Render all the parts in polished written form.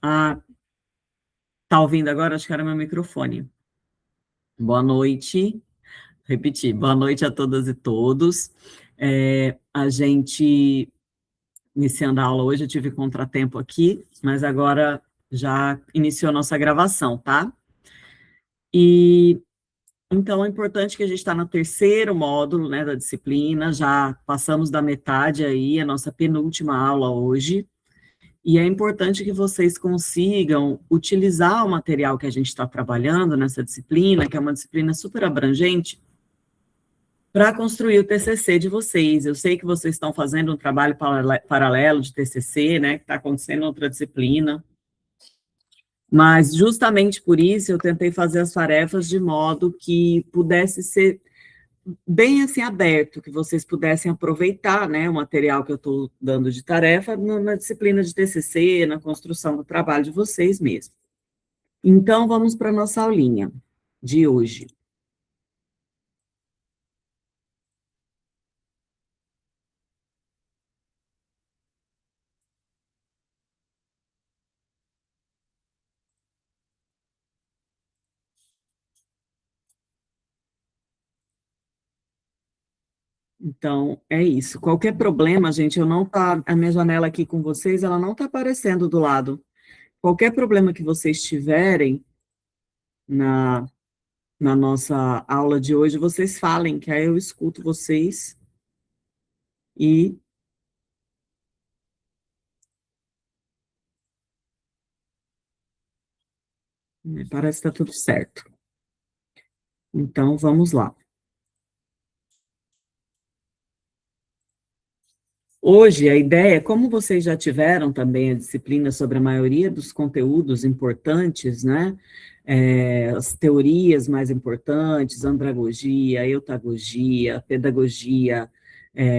Ah, tá ouvindo agora? Acho que era meu microfone. Boa noite. Repetir. Boa noite a todas e todos. A gente, iniciando a aula hoje, eu tive contratempo aqui, mas agora já iniciou a nossa gravação, tá? E então é importante que a gente está no terceiro módulo, né, da disciplina, já passamos da metade aí, a nossa penúltima aula hoje. E é importante que vocês consigam utilizar o material que a gente está trabalhando nessa disciplina, que é uma disciplina super abrangente, para construir o TCC de vocês. Eu sei que vocês estão fazendo um trabalho paralelo de TCC, né, que está acontecendo em outra disciplina, mas justamente por isso eu tentei fazer as tarefas de modo que pudesse ser bem assim aberto, que vocês pudessem aproveitar, né, o material que eu estou dando de tarefa na disciplina de TCC, na construção do trabalho de vocês mesmo. Então, vamos para a nossa aulinha de hoje. Então, é isso. Qualquer problema, gente, eu não tá, a minha janela aqui com vocês, ela não está aparecendo do lado. Qualquer problema que vocês tiverem na, na nossa aula de hoje, vocês falem, que aí eu escuto vocês e parece que está tudo certo. Então, vamos lá. Hoje, a ideia, como vocês já tiveram também a disciplina sobre a maioria dos conteúdos importantes, né? As teorias mais importantes, andragogia, eutagogia, pedagogia,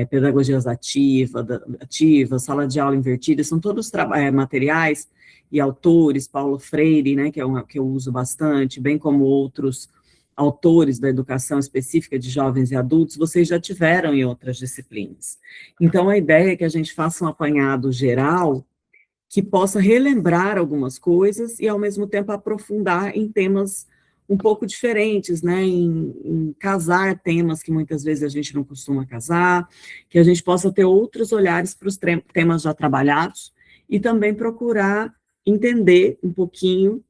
pedagogias ativas, sala de aula invertida, são todos materiais e autores, Paulo Freire, né, que eu uso bastante, bem como outros autores da educação específica de jovens e adultos, vocês já tiveram em outras disciplinas. Então, a ideia é que a gente faça um apanhado geral que possa relembrar algumas coisas e, ao mesmo tempo, aprofundar em temas um pouco diferentes, né, em casar temas que muitas vezes a gente não costuma casar, que a gente possa ter outros olhares para os temas já trabalhados e também procurar entender um pouquinho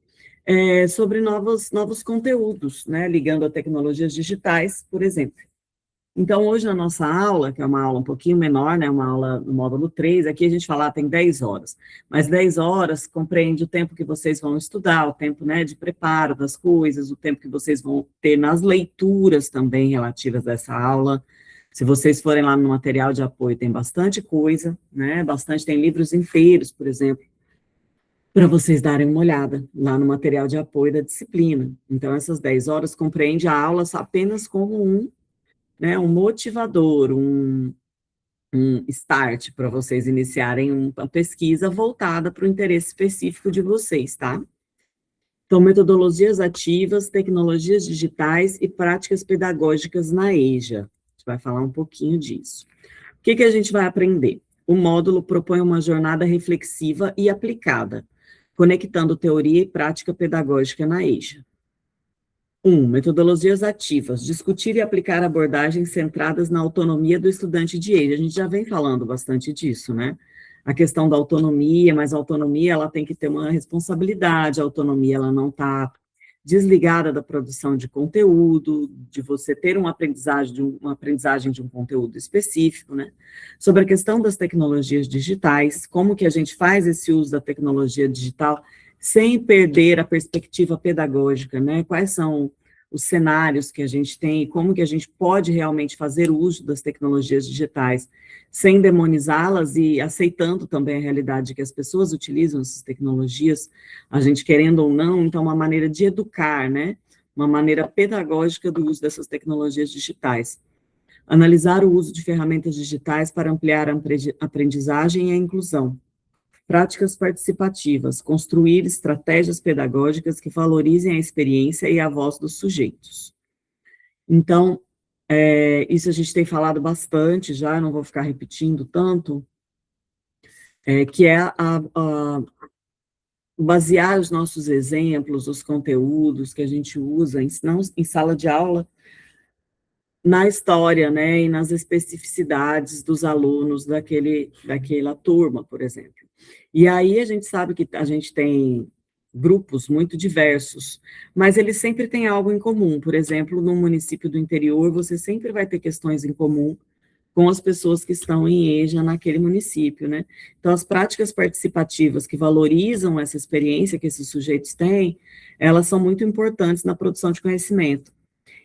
sobre novos conteúdos, né, ligando a tecnologias digitais, por exemplo. Então, hoje na nossa aula, que é uma aula um pouquinho menor, né, uma aula no módulo 3, aqui a gente fala, tem 10 horas, mas 10 horas compreende o tempo que vocês vão estudar, o tempo, né, de preparo das coisas, o tempo que vocês vão ter nas leituras também relativas a essa aula. Se vocês forem lá no material de apoio, tem bastante coisa, né, tem livros inteiros, por exemplo, para vocês darem uma olhada lá no material de apoio da disciplina. Então, essas 10 horas compreende a aula apenas como um motivador, um start para vocês iniciarem uma pesquisa voltada para o interesse específico de vocês, tá? Então, metodologias ativas, tecnologias digitais e práticas pedagógicas na EJA. A gente vai falar um pouquinho disso. O que a gente vai aprender? O módulo propõe uma jornada reflexiva e aplicada, conectando teoria e prática pedagógica na EJA. 1. Metodologias ativas. Discutir e aplicar abordagens centradas na autonomia do estudante de EJA. A gente já vem falando bastante disso, né? A questão da autonomia, mas a autonomia ela tem que ter uma responsabilidade, a autonomia ela não está desligada da produção de conteúdo, de você ter uma aprendizagem de um conteúdo específico, né? Sobre a questão das tecnologias digitais, como que a gente faz esse uso da tecnologia digital sem perder a perspectiva pedagógica, né? Quais são os cenários que a gente tem e como que a gente pode realmente fazer uso das tecnologias digitais sem demonizá-las e aceitando também a realidade de que as pessoas utilizam essas tecnologias, a gente querendo ou não, então uma maneira de educar, né? Uma maneira pedagógica do uso dessas tecnologias digitais. Analisar o uso de ferramentas digitais para ampliar a aprendizagem e a inclusão. Práticas participativas, construir estratégias pedagógicas que valorizem a experiência e a voz dos sujeitos. Então, isso a gente tem falado bastante já, não vou ficar repetindo tanto, que é basear os nossos exemplos, os conteúdos que a gente usa, não em sala de aula, na história, né, e nas especificidades dos alunos daquela turma, por exemplo. E aí a gente sabe que a gente tem grupos muito diversos, mas eles sempre têm algo em comum. Por exemplo, no município do interior, você sempre vai ter questões em comum com as pessoas que estão em EJA naquele município, né? Então, as práticas participativas que valorizam essa experiência que esses sujeitos têm, elas são muito importantes na produção de conhecimento.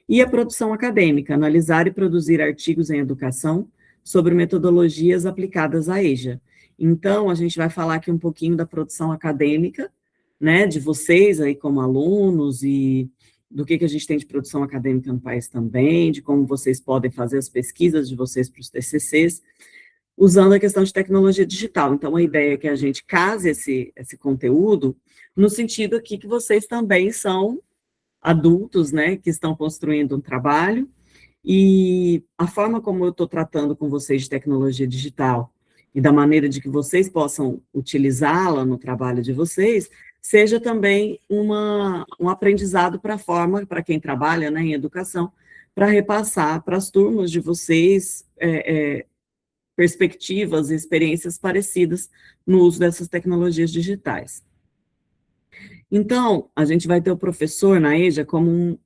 E a produção acadêmica, analisar e produzir artigos em educação sobre metodologias aplicadas à EJA. Então, a gente vai falar aqui um pouquinho da produção acadêmica, né, de vocês aí como alunos e do que a gente tem de produção acadêmica no país também, de como vocês podem fazer as pesquisas de vocês para os TCCs, usando a questão de tecnologia digital. Então, a ideia é que a gente case esse conteúdo no sentido aqui que vocês também são adultos, né, que estão construindo um trabalho, e a forma como eu estou tratando com vocês de tecnologia digital e da maneira de que vocês possam utilizá-la no trabalho de vocês, seja também um aprendizado para a forma, para quem trabalha, né, em educação, para repassar para as turmas de vocês perspectivas e experiências parecidas no uso dessas tecnologias digitais. Então, a gente vai ter o professor na EJA como um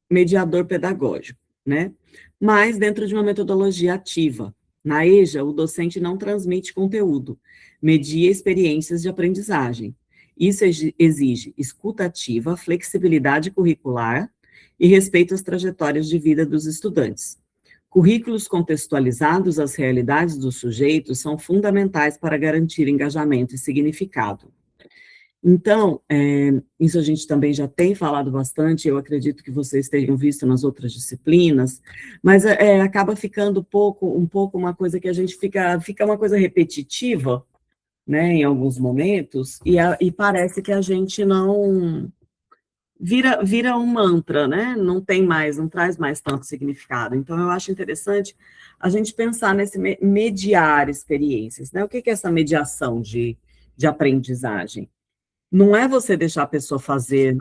mediador pedagógico, né? Mas dentro de uma metodologia ativa. Na EJA, o docente não transmite conteúdo, media experiências de aprendizagem. Isso exige escuta ativa, flexibilidade curricular e respeito às trajetórias de vida dos estudantes. Currículos contextualizados às realidades dos sujeitos são fundamentais para garantir engajamento e significado. Então, isso a gente também já tem falado bastante, eu acredito que vocês tenham visto nas outras disciplinas, mas acaba ficando um pouco uma coisa que a gente fica uma coisa repetitiva, né, em alguns momentos, e parece que a gente não vira um mantra, né, não traz mais tanto significado. Então, eu acho interessante a gente pensar nesse mediar experiências, né, o que é essa mediação de aprendizagem? Não é você deixar a pessoa fazer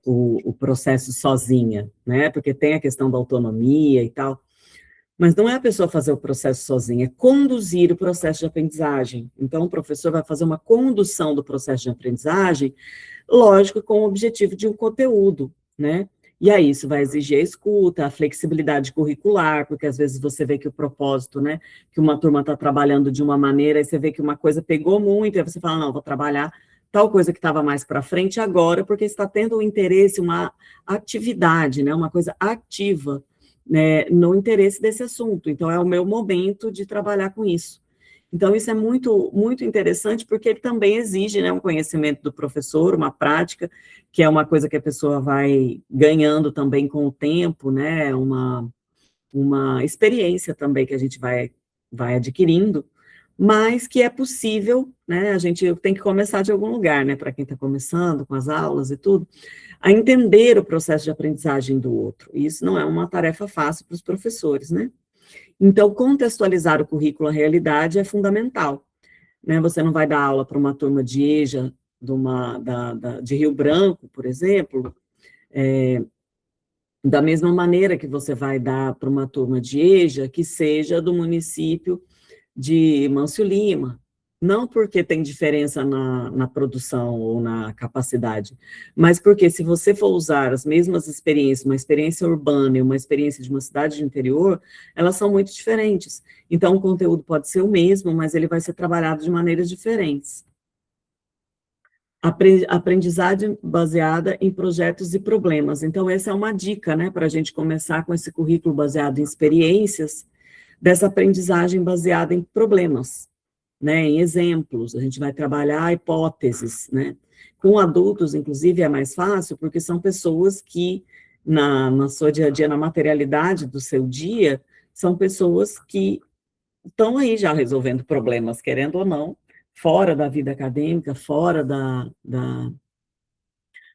o processo sozinha, né? Porque tem a questão da autonomia e tal, mas não é a pessoa fazer o processo sozinha, é conduzir o processo de aprendizagem. Então, o professor vai fazer uma condução do processo de aprendizagem, lógico, com o objetivo de um conteúdo, né? E aí isso vai exigir a escuta, a flexibilidade curricular, porque às vezes você vê que o propósito, né, que uma turma está trabalhando de uma maneira, e você vê que uma coisa pegou muito, e aí você fala, não, vou trabalhar tal coisa que estava mais para frente agora, porque está tendo um interesse, uma atividade, né, uma coisa ativa, né, no interesse desse assunto. Então, é o meu momento de trabalhar com isso. Então, isso é muito, muito interessante, porque ele também exige, né, um conhecimento do professor, uma prática, que é uma coisa que a pessoa vai ganhando também com o tempo, né, uma experiência também que a gente vai adquirindo, mas que é possível, né, a gente tem que começar de algum lugar, né, para quem está começando com as aulas e tudo, a entender o processo de aprendizagem do outro. E isso não é uma tarefa fácil para os professores, né? Então, contextualizar o currículo à realidade é fundamental, né? Você não vai dar aula para uma turma de EJA de Rio Branco, por exemplo, da mesma maneira que você vai dar para uma turma de EJA que seja do município de Mâncio Lima, não porque tem diferença na produção ou na capacidade, mas porque se você for usar as mesmas experiências, uma experiência urbana e uma experiência de uma cidade de interior, elas são muito diferentes. Então, o conteúdo pode ser o mesmo, mas ele vai ser trabalhado de maneiras diferentes. Aprendizagem baseada em projetos e problemas. Então, essa é uma dica, né, para a gente começar com esse currículo baseado em experiências, dessa aprendizagem baseada em problemas, né, em exemplos. A gente vai trabalhar hipóteses, né. Com adultos, inclusive, é mais fácil, porque são pessoas que, na sua dia a dia, na materialidade do seu dia, são pessoas que estão aí já resolvendo problemas, querendo ou não, fora da vida acadêmica, fora da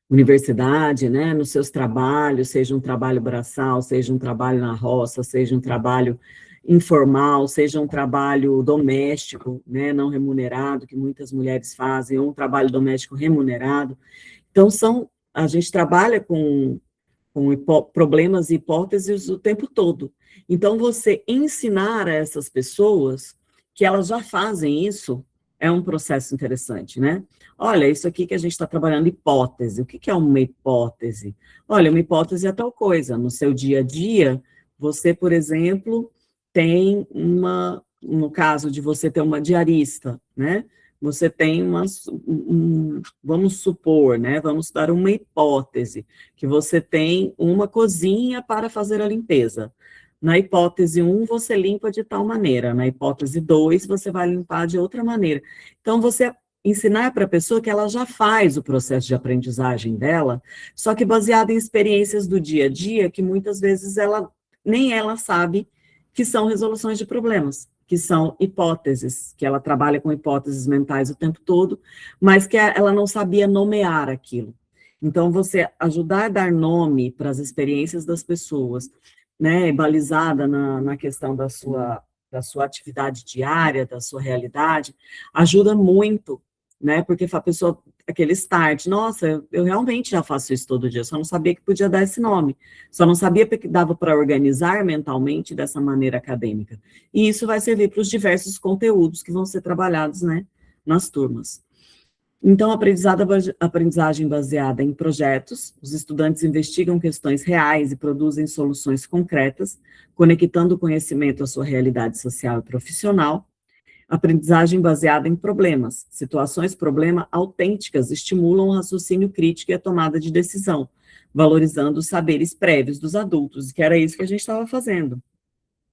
universidade, né, nos seus trabalhos, seja um trabalho braçal, seja um trabalho na roça, seja um trabalho informal, seja um trabalho doméstico, né, não remunerado, que muitas mulheres fazem, ou um trabalho doméstico remunerado. Então, a gente trabalha com problemas e hipóteses o tempo todo. Então, você ensinar a essas pessoas que elas já fazem isso é um processo interessante, né? Olha, isso aqui que a gente está trabalhando, hipótese. O que é uma hipótese? Olha, uma hipótese é tal coisa. No seu dia a dia, você, por exemplo, tem no caso de você ter uma diarista, né? Você tem vamos supor, né? Vamos dar uma hipótese, que você tem uma cozinha para fazer a limpeza. Na hipótese 1, você limpa de tal maneira. Na hipótese 2, você vai limpar de outra maneira. Então, você ensinar para a pessoa que ela já faz o processo de aprendizagem dela, só que baseado em experiências do dia a dia, que muitas vezes nem ela sabe que são resoluções de problemas, que são hipóteses, que ela trabalha com hipóteses mentais o tempo todo, mas que ela não sabia nomear aquilo. Então, você ajudar a dar nome para as experiências das pessoas, né, balizada na questão da sua atividade diária, da sua realidade, ajuda muito, né, porque a pessoa, aquele start, nossa, eu realmente já faço isso todo dia, só não sabia que podia dar esse nome, só não sabia que dava para organizar mentalmente dessa maneira acadêmica. E isso vai servir para os diversos conteúdos que vão ser trabalhados, né, nas turmas. Então, aprendizagem baseada em projetos, os estudantes investigam questões reais e produzem soluções concretas, conectando o conhecimento à sua realidade social e profissional. Aprendizagem baseada em problemas, situações problema autênticas estimulam o raciocínio crítico e a tomada de decisão, valorizando os saberes prévios dos adultos, que era isso que a gente estava fazendo.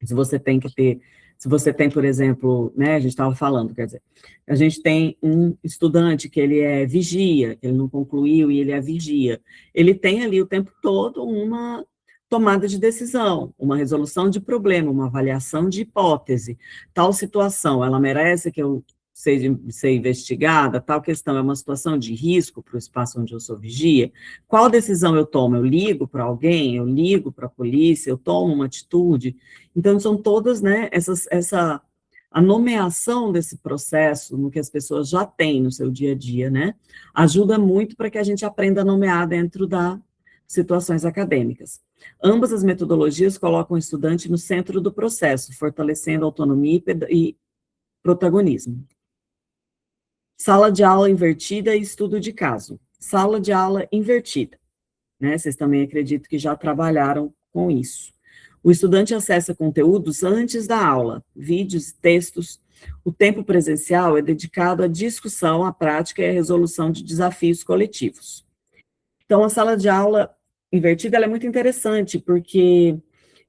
Se você tem, por exemplo, né, a gente estava falando, quer dizer, a gente tem um estudante que ele é vigia, que ele não concluiu e ele é vigia, ele tem ali o tempo todo uma tomada de decisão, uma resolução de problema, uma avaliação de hipótese, tal situação, ela merece que eu ser investigada, tal questão é uma situação de risco para o espaço onde eu sou vigia, qual decisão eu tomo? Eu ligo para alguém, eu ligo para a polícia, eu tomo uma atitude? Então, são todas, né, a nomeação desse processo, no que as pessoas já têm no seu dia a dia, né, ajuda muito para que a gente aprenda a nomear dentro das situações acadêmicas. Ambas as metodologias colocam o estudante no centro do processo, fortalecendo a autonomia e protagonismo. Sala de aula invertida e estudo de caso. Sala de aula invertida, né, vocês também acredito que já trabalharam com isso. O estudante acessa conteúdos antes da aula, vídeos, textos. O tempo presencial é dedicado à discussão, à prática e à resolução de desafios coletivos. Então, a sala de aula invertida ela é muito interessante, porque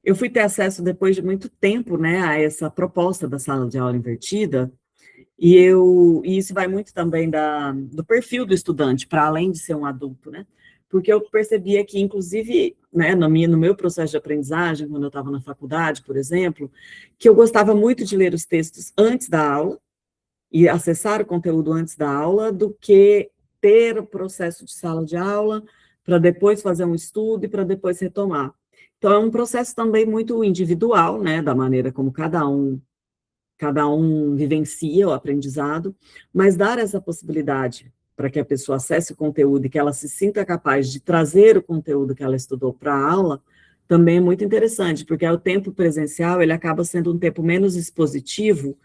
eu fui ter acesso, depois de muito tempo, né, a essa proposta da sala de aula invertida, e isso vai muito também do perfil do estudante, para além de ser um adulto, né? Porque eu percebia que, inclusive, né, no meu processo de aprendizagem, quando eu estava na faculdade, por exemplo, que eu gostava muito de ler os textos antes da aula e acessar o conteúdo antes da aula, do que ter o processo de sala de aula para depois fazer um estudo e para depois retomar. Então, é um processo também muito individual, né, da maneira como cada um vivencia o aprendizado, mas dar essa possibilidade para que a pessoa acesse o conteúdo e que ela se sinta capaz de trazer o conteúdo que ela estudou para a aula, também é muito interessante, porque o tempo presencial, ele acaba sendo um tempo menos expositivo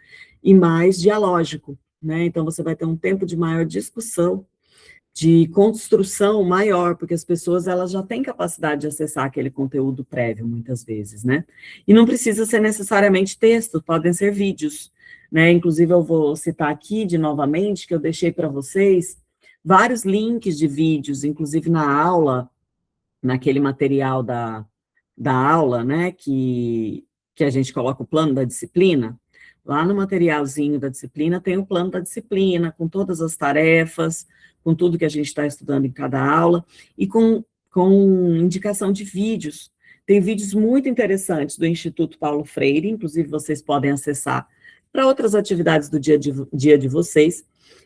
e mais dialógico, né? Então, você vai ter um tempo de maior discussão, de construção maior, porque as pessoas elas já têm capacidade de acessar aquele conteúdo prévio, muitas vezes, né? E não precisa ser necessariamente texto, podem ser vídeos, né? Inclusive, eu vou citar aqui novamente, que eu deixei para vocês vários links de vídeos, inclusive na aula, naquele material da aula, né, que a gente coloca o plano da disciplina. Lá no materialzinho da disciplina tem o plano da disciplina, com todas as tarefas, com tudo que a gente está estudando em cada aula, e com indicação de vídeos. Tem vídeos muito interessantes do Instituto Paulo Freire, inclusive vocês podem acessar para outras atividades do dia de vocês.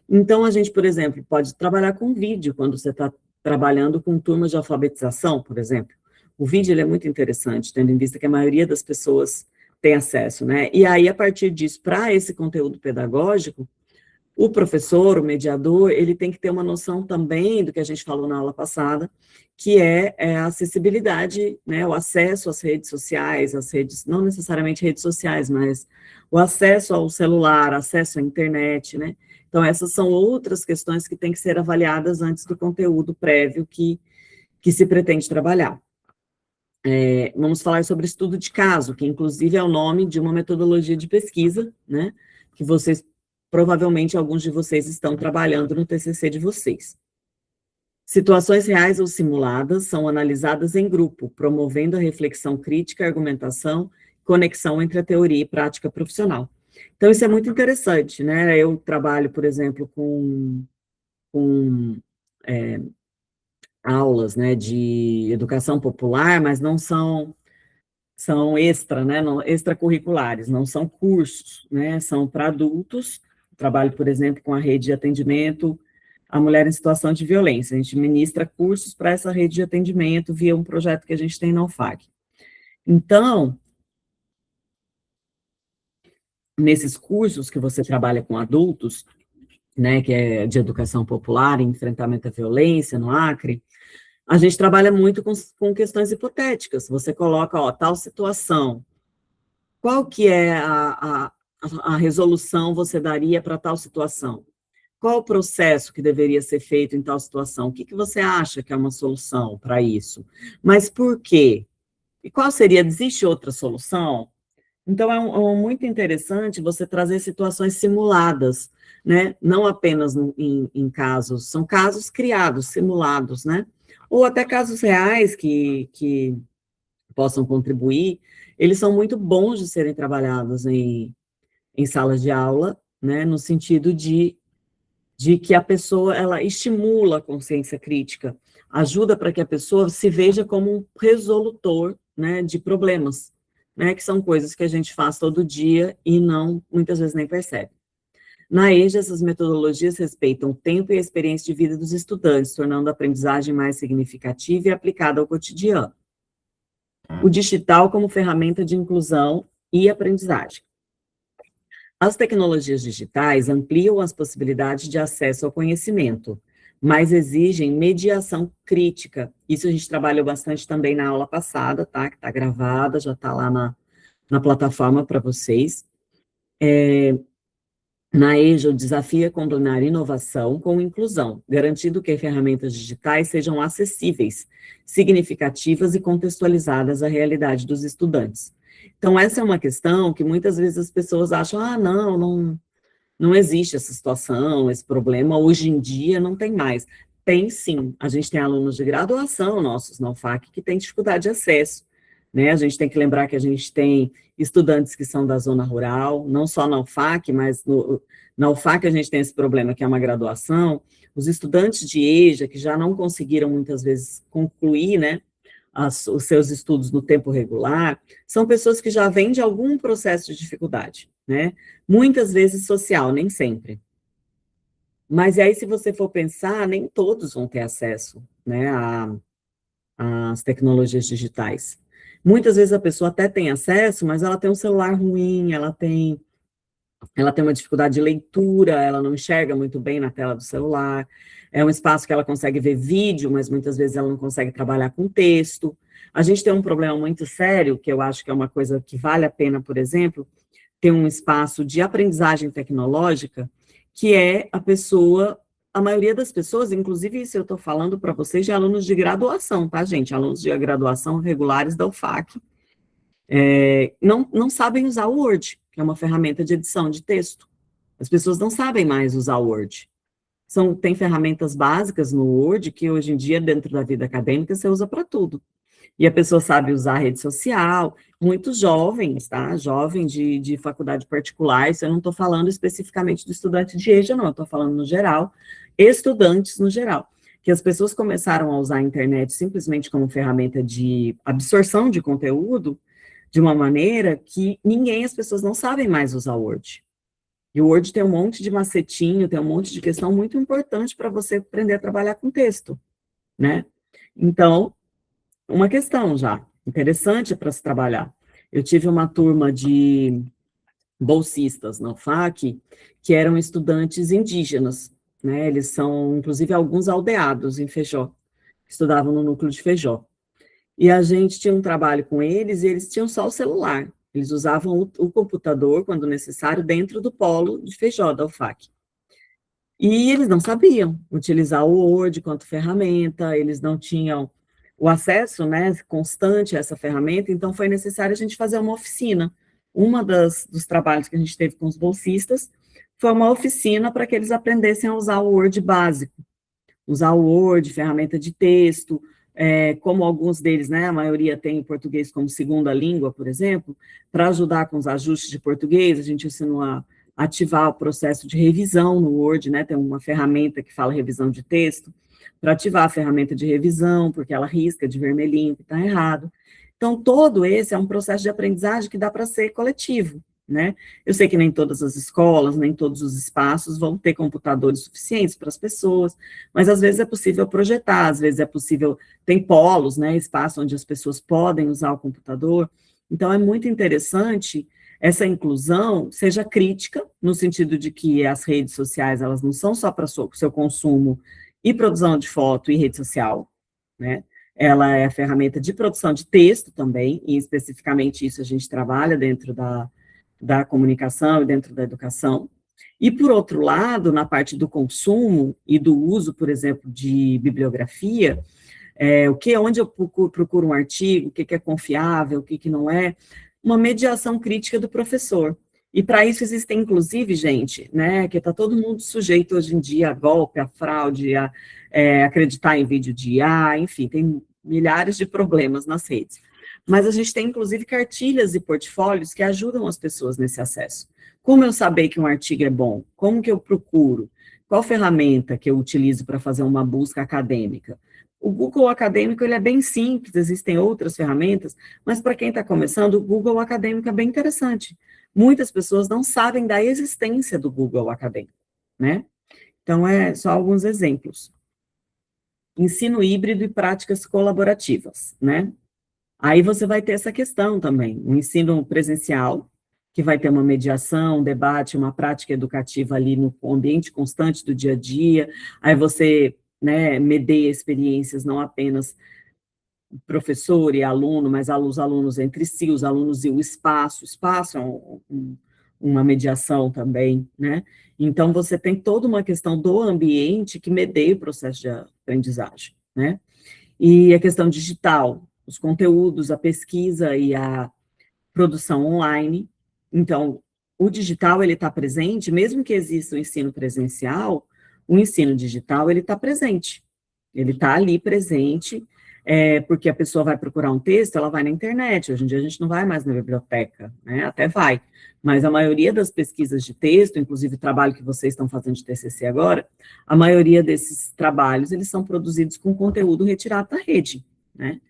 Então, a gente, por exemplo, pode trabalhar com vídeo quando você está trabalhando com turmas de alfabetização, por exemplo. O vídeo ele é muito interessante, tendo em vista que a maioria das pessoas tem acesso, né? E aí, a partir disso, para esse conteúdo pedagógico, o professor, o mediador, ele tem que ter uma noção também do que a gente falou na aula passada, que é a acessibilidade, né, o acesso às redes sociais, às redes, não necessariamente redes sociais, mas o acesso ao celular, acesso à internet, né? Então, essas são outras questões que têm que ser avaliadas antes do conteúdo prévio que se pretende trabalhar. Vamos falar sobre estudo de caso, que inclusive é o nome de uma metodologia de pesquisa, né, que vocês, provavelmente, alguns de vocês estão trabalhando no TCC de vocês. Situações reais ou simuladas são analisadas em grupo, promovendo a reflexão crítica, argumentação, conexão entre a teoria e prática profissional. Então, isso é muito interessante, né? Eu trabalho, por exemplo, com aulas, né, de educação popular, mas não são extra, né, extracurriculares, não são cursos, né, são para adultos. Trabalho, por exemplo, com a rede de atendimento à mulher em situação de violência. A gente ministra cursos para essa rede de atendimento via um projeto que a gente tem na UFAC. Então, nesses cursos que você trabalha com adultos, né, que é de educação popular, enfrentamento à violência no Acre, a gente trabalha muito com questões hipotéticas. Você coloca, ó, tal situação, qual que é a resolução você daria para tal situação? Qual o processo que deveria ser feito em tal situação? O que você acha que é uma solução para isso? Mas por quê? E qual seria? Existe outra solução? Então, muito interessante você trazer situações simuladas, né? Não apenas em casos, são casos criados, simulados, né? Ou até casos reais que possam contribuir. Eles são muito bons de serem trabalhados em salas de aula, né? No sentido de que a pessoa, ela estimula a consciência crítica, ajuda para que a pessoa se veja como um resolutor, né, de problemas, né, que são coisas que a gente faz todo dia e não, muitas vezes, nem percebe. Na EJA, essas metodologias respeitam o tempo e a experiência de vida dos estudantes, tornando a aprendizagem mais significativa e aplicada ao cotidiano. O digital como ferramenta de inclusão e aprendizagem. As tecnologias digitais ampliam as possibilidades de acesso ao conhecimento, mas exigem mediação crítica. Isso a gente trabalhou bastante também na aula passada, tá? Que está gravada, já está lá na plataforma para vocês. Na EJA, o desafio é combinar inovação com inclusão, garantindo que ferramentas digitais sejam acessíveis, significativas e contextualizadas à realidade dos estudantes. Então, essa é uma questão que muitas vezes as pessoas acham, não existe essa situação, esse problema, hoje em dia não tem mais. Tem sim, a gente tem alunos de graduação nossos na UFAC que têm dificuldade de acesso, né? A gente tem que lembrar que a gente tem estudantes que são da zona rural, não só na UFAC, mas na UFAC a gente tem esse problema que é uma graduação, os estudantes de EJA que já não conseguiram muitas vezes concluir, né, os seus estudos no tempo regular, são pessoas que já vêm de algum processo de dificuldade, né? Muitas vezes social, nem sempre. Mas aí, se você for pensar, nem todos vão ter acesso, né, às tecnologias digitais. Muitas vezes a pessoa até tem acesso, mas ela tem um celular ruim, ela tem uma dificuldade de leitura, ela não enxerga muito bem na tela do celular, é um espaço que ela consegue ver vídeo, mas muitas vezes ela não consegue trabalhar com texto. A gente tem um problema muito sério, que eu acho que é uma coisa que vale a pena, por exemplo, ter um espaço de aprendizagem tecnológica, que é a maioria das pessoas, inclusive isso eu estou falando para vocês de alunos de graduação, tá, gente? Alunos de graduação regulares da UFAC, não sabem usar o Word, que é uma ferramenta de edição de texto. As pessoas não sabem mais usar o Word. Tem ferramentas básicas no Word que hoje em dia, dentro da vida acadêmica, você usa para tudo. E a pessoa sabe usar a rede social, muitos jovens, tá? Jovem de faculdade particular, isso eu não estou falando especificamente do estudante de EJA, não, eu estou falando no geral, estudantes no geral, que as pessoas começaram a usar a internet simplesmente como ferramenta de absorção de conteúdo, de uma maneira que as pessoas não sabem mais usar o Word. E o Word tem um monte de macetinho, tem um monte de questão muito importante para você aprender a trabalhar com texto, né? Então, uma questão já interessante para se trabalhar. Eu tive uma turma de bolsistas na UFAC, que eram estudantes indígenas, né? Eles são, inclusive, alguns aldeados em Feijó, que estudavam no núcleo de Feijó. E a gente tinha um trabalho com eles e eles tinham só o celular. Eles usavam o computador, quando necessário, dentro do polo de Feijó, da UFAC. E eles não sabiam utilizar o Word quanto ferramenta, eles não tinham o acesso, né, constante a essa ferramenta, então foi necessário a gente fazer uma oficina. Uma dos trabalhos que a gente teve com os bolsistas foi uma oficina para que eles aprendessem a usar o Word básico, usar o Word, ferramenta de texto, como alguns deles, né, a maioria tem português como segunda língua, por exemplo, para ajudar com os ajustes de português, a gente ensinou a ativar o processo de revisão no Word, né, tem uma ferramenta que fala revisão de texto, para ativar a ferramenta de revisão, porque ela risca de vermelhinho que está errado. Então, todo esse é um processo de aprendizagem que dá para ser coletivo, né? Eu sei que nem todas as escolas, nem todos os espaços vão ter computadores suficientes para as pessoas, mas às vezes é possível projetar, às vezes é possível, tem polos, né, espaço onde as pessoas podem usar o computador, então é muito interessante essa inclusão seja crítica, no sentido de que as redes sociais, elas não são só para o seu consumo e produção de foto e rede social, né, ela é a ferramenta de produção de texto também, e especificamente isso a gente trabalha dentro da comunicação e dentro da educação. E, por outro lado, na parte do consumo e do uso, por exemplo, de bibliografia, onde eu procuro um artigo, o que é confiável, o que não é, uma mediação crítica do professor. E para isso existem, inclusive, gente, né, que está todo mundo sujeito hoje em dia a golpe, a fraude, a acreditar em vídeo de IA, enfim, tem milhares de problemas nas redes. Mas a gente tem, inclusive, cartilhas e portfólios que ajudam as pessoas nesse acesso. Como eu saber que um artigo é bom? Como que eu procuro? Qual ferramenta que eu utilizo para fazer uma busca acadêmica? O Google Acadêmico, ele é bem simples, existem outras ferramentas, mas para quem está começando, o Google Acadêmico é bem interessante. Muitas pessoas não sabem da existência do Google Acadêmico, né? Então, só alguns exemplos. Ensino híbrido e práticas colaborativas, né? Aí você vai ter essa questão também, o ensino presencial, que vai ter uma mediação, um debate, uma prática educativa ali no ambiente constante do dia a dia, aí você, né, medeia experiências não apenas professor e aluno, mas os alunos entre si, os alunos e o espaço é uma mediação também, né? Então, você tem toda uma questão do ambiente que medeia o processo de aprendizagem, né? E a questão digital, os conteúdos, a pesquisa e a produção online. Então, o digital, ele está presente, mesmo que exista o ensino presencial, o ensino digital, ele está presente. Ele está ali presente, porque a pessoa vai procurar um texto, ela vai na internet. Hoje em dia, a gente não vai mais na biblioteca, né? Até vai. Mas a maioria das pesquisas de texto, inclusive o trabalho que vocês estão fazendo de TCC agora, a maioria desses trabalhos, eles são produzidos com conteúdo retirado da rede, né?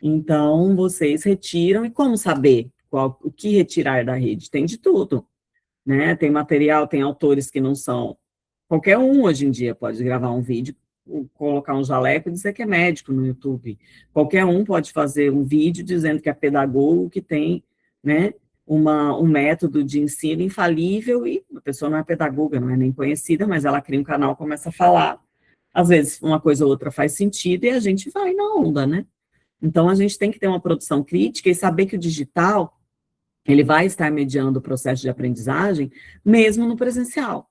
Então, vocês retiram, e como saber o que retirar da rede? Tem de tudo, né? Tem material, tem autores que não são... Qualquer um, hoje em dia, pode gravar um vídeo, colocar um jaleco e dizer que é médico no YouTube. Qualquer um pode fazer um vídeo dizendo que é pedagogo, que tem, né, um método de ensino infalível, e a pessoa não é pedagoga, não é nem conhecida, mas ela cria um canal, começa a falar, às vezes uma coisa ou outra faz sentido, e a gente vai na onda, né? Então, a gente tem que ter uma produção crítica e saber que o digital, ele vai estar mediando o processo de aprendizagem, mesmo no presencial.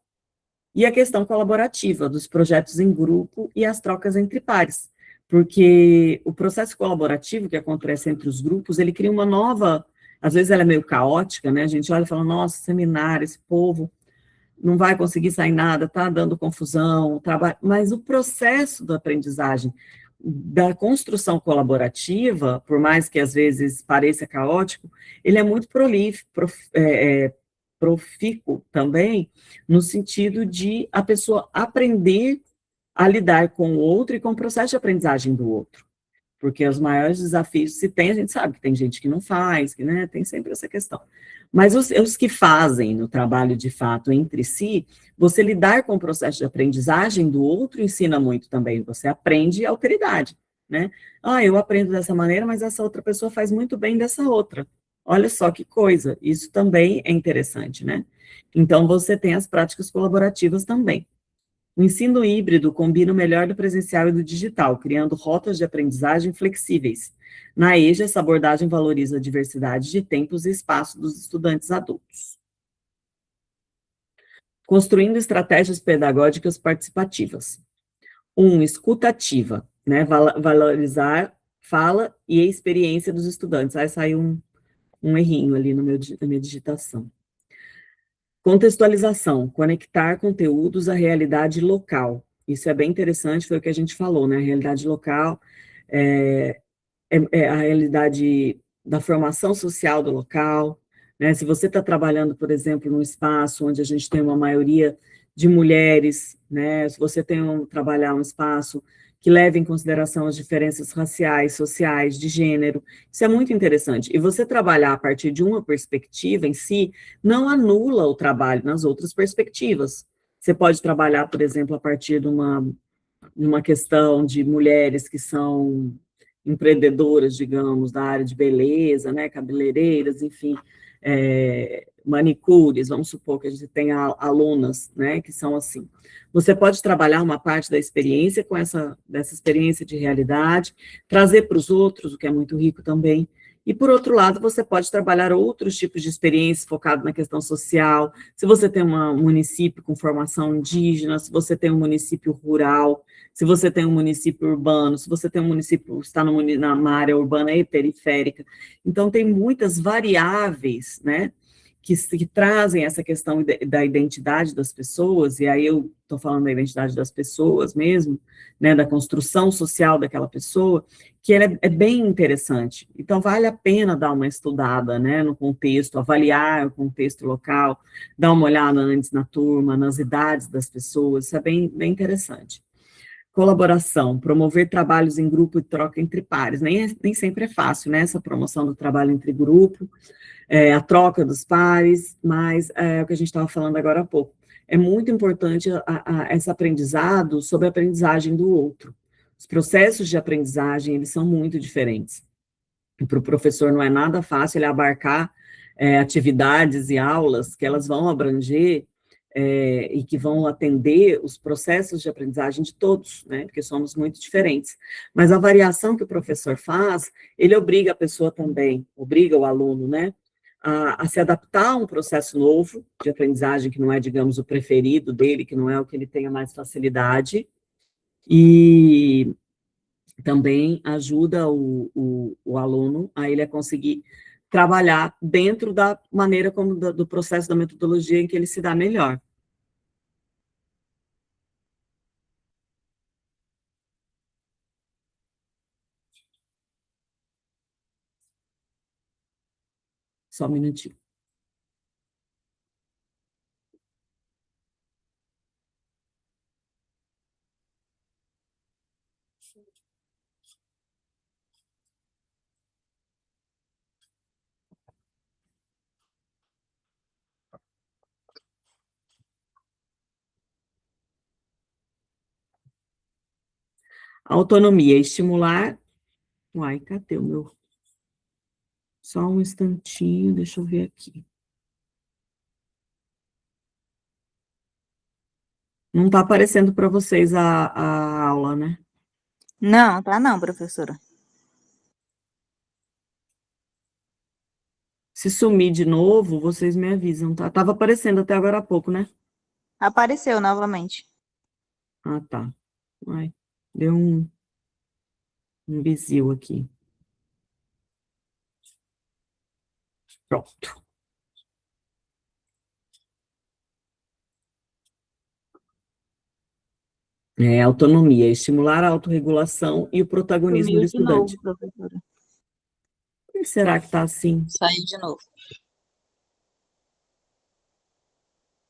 E a questão colaborativa, dos projetos em grupo e as trocas entre pares, porque o processo colaborativo que acontece entre os grupos, ele cria uma nova, às vezes ela é meio caótica, né, a gente olha e fala, nossa, seminário, esse povo não vai conseguir sair nada, está dando confusão, trabalho, mas o processo da aprendizagem, da construção colaborativa, por mais que às vezes pareça caótico, ele é muito profícuo também, no sentido de a pessoa aprender a lidar com o outro e com o processo de aprendizagem do outro. Porque os maiores desafios, se tem, a gente sabe que tem gente que não faz, que, né, tem sempre essa questão. Mas os que fazem no trabalho de fato entre si, você lidar com o processo de aprendizagem do outro ensina muito também, você aprende alteridade, né? Ah, eu aprendo dessa maneira, mas essa outra pessoa faz muito bem dessa outra. Olha só que coisa, isso também é interessante, né? Então, você tem as práticas colaborativas também. O ensino híbrido combina o melhor do presencial e do digital, criando rotas de aprendizagem flexíveis. Na EJA, essa abordagem valoriza a diversidade de tempos e espaços dos estudantes adultos. Construindo estratégias pedagógicas participativas. Escutativa, né? Valorizar fala e experiência dos estudantes. Aí saiu um errinho ali no na minha digitação. Contextualização, conectar conteúdos à realidade local. Isso é bem interessante, foi o que a gente falou, né? A realidade local é, é a realidade da formação social do local, né? Se você está trabalhando, por exemplo, num espaço onde a gente tem uma maioria de mulheres, né? Se você tem trabalhar um espaço que leve em consideração as diferenças raciais, sociais, de gênero, isso é muito interessante. E você trabalhar a partir de uma perspectiva em si não anula o trabalho nas outras perspectivas. Você pode trabalhar, por exemplo, a partir de uma questão de mulheres que são empreendedoras, digamos, da área de beleza, né, cabeleireiras, enfim, manicures, vamos supor que a gente tenha alunas, né, que são assim. Você pode trabalhar uma parte da experiência com dessa experiência de realidade, trazer para os outros, o que é muito rico também, e, por outro lado, você pode trabalhar outros tipos de experiências focado na questão social. Se você tem um município com formação indígena, se você tem um município rural, se você tem um município urbano, se você tem um município, está numa área urbana e periférica. Então, tem muitas variáveis, né, que trazem essa questão da identidade das pessoas, e aí eu estou falando da identidade das pessoas mesmo, né, da construção social daquela pessoa, que ela é bem interessante. Então, vale a pena dar uma estudada, né, no contexto, avaliar o contexto local, dar uma olhada antes na turma, nas idades das pessoas, isso é bem interessante. Colaboração, promover trabalhos em grupo e troca entre pares. Nem sempre é fácil, né, essa promoção do trabalho entre grupo, a troca dos pares, mas é o que a gente estava falando agora há pouco. É muito importante esse aprendizado sobre a aprendizagem do outro. Os processos de aprendizagem, eles são muito diferentes. Para o professor não é nada fácil ele abarcar atividades e aulas que elas vão abranger e que vão atender os processos de aprendizagem de todos, né, porque somos muito diferentes. Mas a variação que o professor faz, ele obriga a pessoa também, obriga o aluno, né, a se adaptar a um processo novo de aprendizagem que não é, digamos, o preferido dele, que não é o que ele tenha mais facilidade, e também ajuda o aluno a ele a conseguir trabalhar dentro da maneira como do processo da metodologia em que ele se dá melhor. Só um minutinho. Autonomia, estimular. Uai, cadê o meu? Só um instantinho, deixa eu ver aqui. Não está aparecendo para vocês a aula, né? Não, tá não, professora. Se sumir de novo, vocês me avisam, tá? Tava aparecendo até agora há pouco, né? Apareceu novamente. Ah, tá. Ai, deu um bizil aqui. Pronto. Autonomia, estimular a autorregulação e o protagonismo do Sumiu de novo, estudante. professora. Por que será que está assim? Saiu de novo.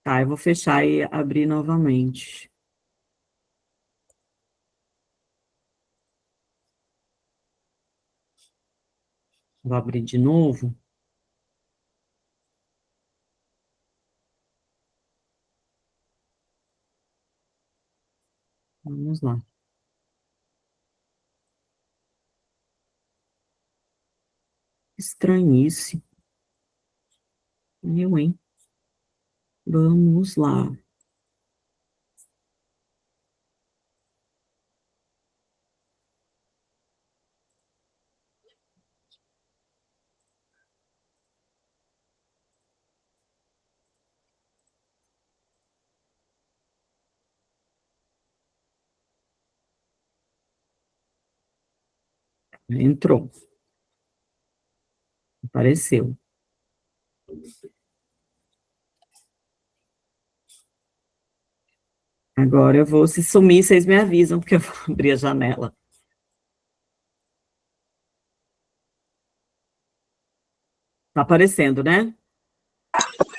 Tá, eu vou fechar e abrir novamente. Vou abrir de novo. Vamos lá. Estranhice. Eu, hein? Vamos lá. Entrou, apareceu. Agora eu vou, se sumir, vocês me avisam, porque eu vou abrir a janela. Tá aparecendo, né?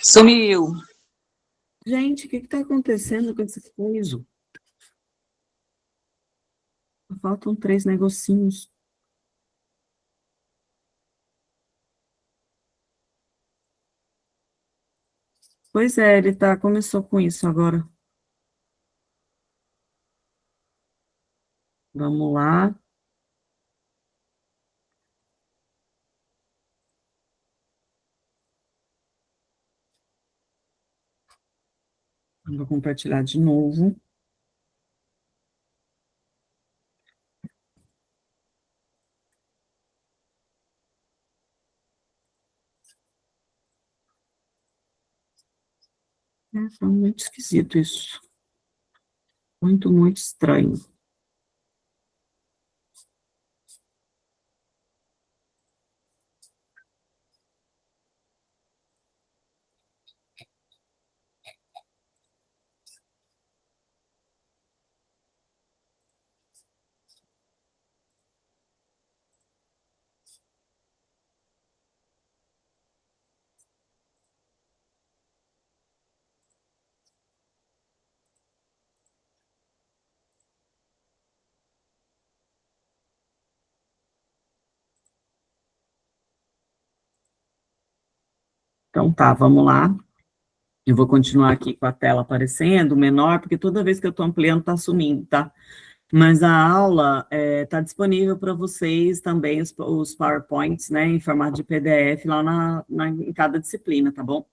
Sumiu. Gente, o que está acontecendo com esse coisa? Faltam 3 negocinhos. Pois é, ele começou com isso agora. Vamos lá. Vou compartilhar de novo. Foi muito esquisito isso. Muito, muito estranho. Então tá, vamos lá. Eu vou continuar aqui com a tela aparecendo, menor, porque toda vez que eu estou ampliando, está sumindo, tá? Mas a aula está disponível para vocês também, os PowerPoints, né, em formato de PDF, lá em cada disciplina, tá bom?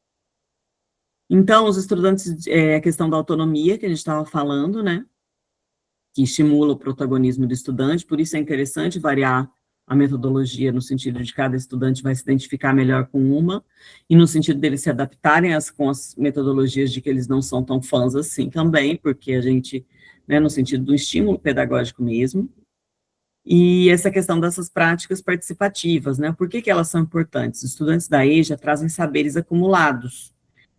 Então, os estudantes, a questão da autonomia, que a gente estava falando, né, que estimula o protagonismo do estudante, por isso é interessante variar a metodologia no sentido de cada estudante vai se identificar melhor com uma, e no sentido deles se adaptarem com as metodologias de que eles não são tão fãs assim também, porque a gente, né, no sentido do estímulo pedagógico mesmo, e essa questão dessas práticas participativas, né, por que que elas são importantes? Os estudantes da EJA trazem saberes acumulados,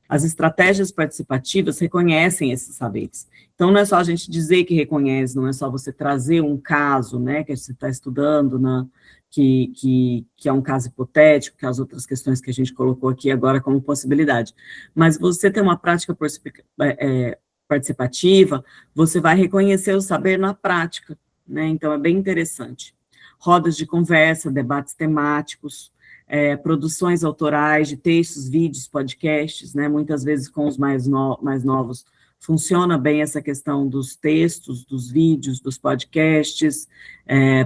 as estratégias participativas reconhecem esses saberes. Então, não é só a gente dizer que reconhece, não é só você trazer um caso, né, que você está estudando, que é um caso hipotético, que as outras questões que a gente colocou aqui agora como possibilidade. Mas você ter uma prática participativa, você vai reconhecer o saber na prática, né, então é bem interessante. Rodas de conversa, debates temáticos, produções autorais de textos, vídeos, podcasts, né, muitas vezes com os mais novos, funciona bem essa questão dos textos, dos vídeos, dos podcasts,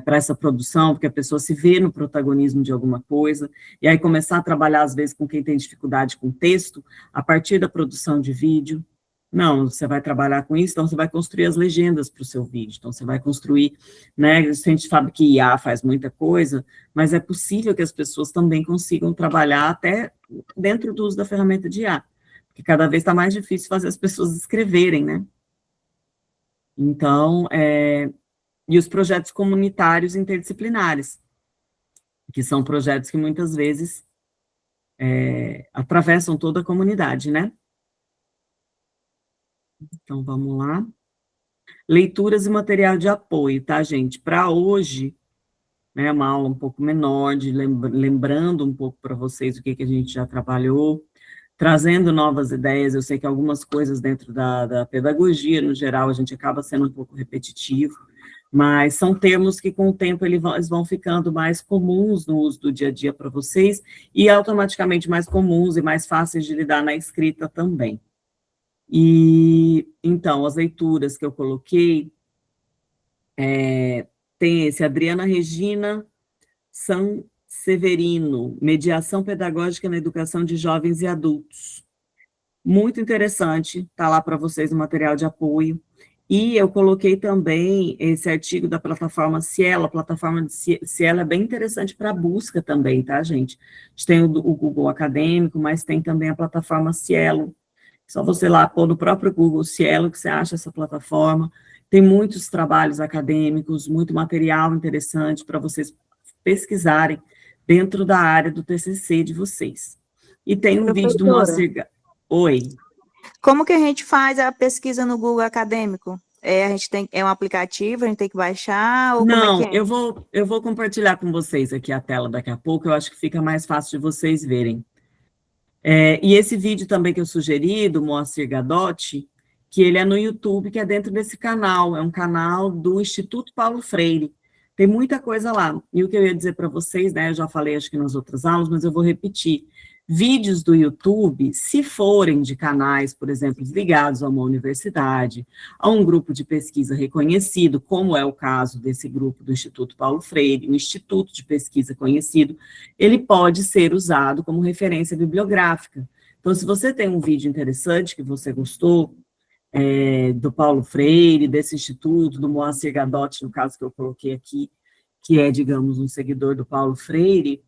para essa produção, porque a pessoa se vê no protagonismo de alguma coisa, e aí começar a trabalhar, às vezes, com quem tem dificuldade com texto, a partir da produção de vídeo. Não, você vai trabalhar com isso, então você vai construir as legendas para o seu vídeo, então você vai construir, né, a gente sabe que IA faz muita coisa, mas é possível que as pessoas também consigam trabalhar até dentro do uso da ferramenta de IA, porque cada vez está mais difícil fazer as pessoas escreverem, né? Então, e os projetos comunitários interdisciplinares, que são projetos que muitas vezes atravessam toda a comunidade, né? Então, vamos lá. Leituras e material de apoio, tá, gente? Para hoje, né, uma aula um pouco menor, lembrando um pouco para vocês o que a gente já trabalhou, trazendo novas ideias. Eu sei que algumas coisas dentro da pedagogia, no geral, a gente acaba sendo um pouco repetitivo, mas são termos que, com o tempo, eles vão ficando mais comuns no uso do dia a dia para vocês, e automaticamente mais comuns e mais fáceis de lidar na escrita também. E, então, as leituras que eu coloquei, tem esse Adriana Regina Severino, Mediação Pedagógica na Educação de Jovens e Adultos. Muito interessante, está lá para vocês o material de apoio. E eu coloquei também esse artigo da plataforma Cielo. A plataforma de Cielo é bem interessante para busca também, tá, gente? A gente tem o Google Acadêmico, mas tem também a plataforma Cielo. Só você lá pôr no próprio Google Cielo que você acha essa plataforma. Tem muitos trabalhos acadêmicos, muito material interessante para vocês pesquisarem dentro da área do TCC de vocês. E tem um vídeo do Moacir... Oi. Como que a gente faz a pesquisa no Google Acadêmico? A gente tem, um aplicativo, a gente tem que baixar? Ou não, como é que é? eu vou compartilhar com vocês aqui a tela daqui a pouco, eu acho que fica mais fácil de vocês verem. E esse vídeo também que eu sugeri, do Moacir Gadotti, que ele é no YouTube, que é dentro desse canal, é um canal do Instituto Paulo Freire. Tem muita coisa lá. E o que eu ia dizer para vocês, né, eu já falei acho que nas outras aulas, mas eu vou repetir. Vídeos do YouTube, se forem de canais, por exemplo, ligados a uma universidade, a um grupo de pesquisa reconhecido, como é o caso desse grupo do Instituto Paulo Freire, um instituto de pesquisa conhecido, ele pode ser usado como referência bibliográfica. Então, se você tem um vídeo interessante que você gostou, do Paulo Freire, desse instituto, do Moacir Gadotti, no caso que eu coloquei aqui, que é, digamos, um seguidor do Paulo Freire,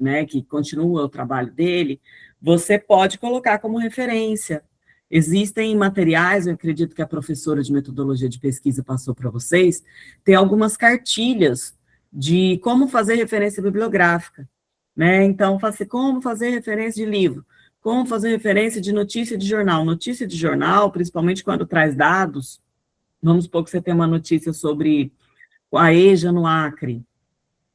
né, que continua o trabalho dele, você pode colocar como referência. Existem materiais, eu acredito que a professora de metodologia de pesquisa passou para vocês, tem algumas cartilhas de como fazer referência bibliográfica, né? Então, como fazer referência de livro, como fazer referência de notícia de jornal. Notícia de jornal, principalmente quando traz dados, vamos supor que você tem uma notícia sobre a EJA no Acre,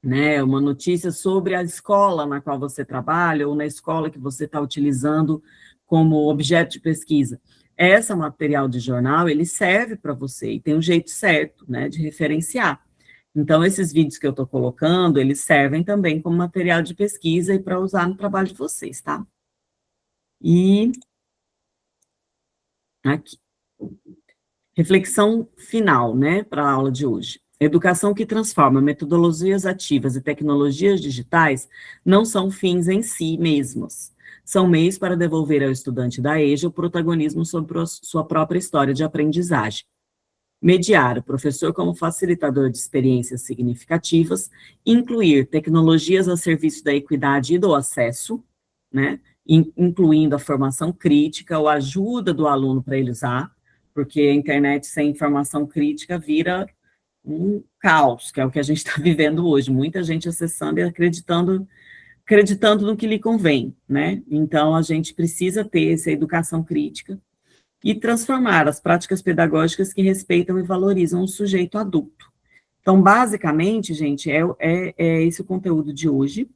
né, uma notícia sobre a escola na qual você trabalha, ou na escola que você está utilizando como objeto de pesquisa. Esse material de jornal, ele serve para você, e tem um jeito certo, né, de referenciar. Então, esses vídeos que eu estou colocando, eles servem também como material de pesquisa e para usar no trabalho de vocês, tá? E aqui. Reflexão final, né, para a aula de hoje. Educação que transforma metodologias ativas e tecnologias digitais não são fins em si mesmos. São meios para devolver ao estudante da EJA o protagonismo sobre sua própria história de aprendizagem. Mediar o professor como facilitador de experiências significativas, incluir tecnologias a serviço da equidade e do acesso, né, incluindo a formação crítica ou ajuda do aluno para ele usar, porque a internet sem informação crítica vira um caos, que é o que a gente está vivendo hoje, muita gente acessando e acreditando no que lhe convém, né? Então, a gente precisa ter essa educação crítica e transformar as práticas pedagógicas que respeitam e valorizam o sujeito adulto. Então, basicamente, gente, é esse o conteúdo de hoje.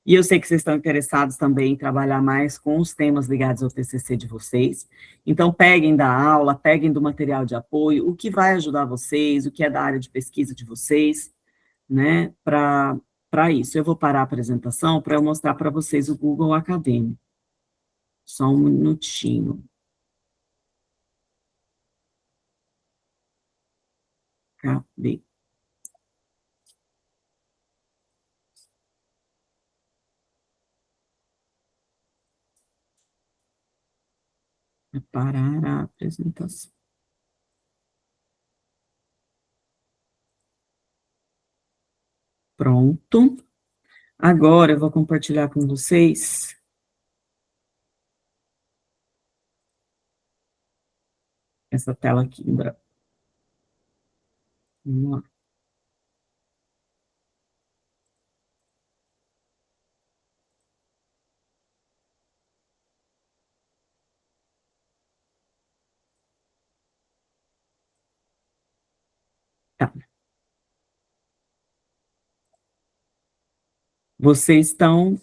E eu sei que vocês estão interessados também em trabalhar mais com os temas ligados ao TCC de vocês. Então, peguem da aula, peguem do material de apoio, o que vai ajudar vocês, o que é da área de pesquisa de vocês, né, para isso. Eu vou parar a apresentação para eu mostrar para vocês o Google Acadêmico. Só um minutinho. Cadê? Parar a apresentação. Pronto. Agora eu vou compartilhar com vocês essa tela aqui em branco. Vamos lá. Tá. Vocês estão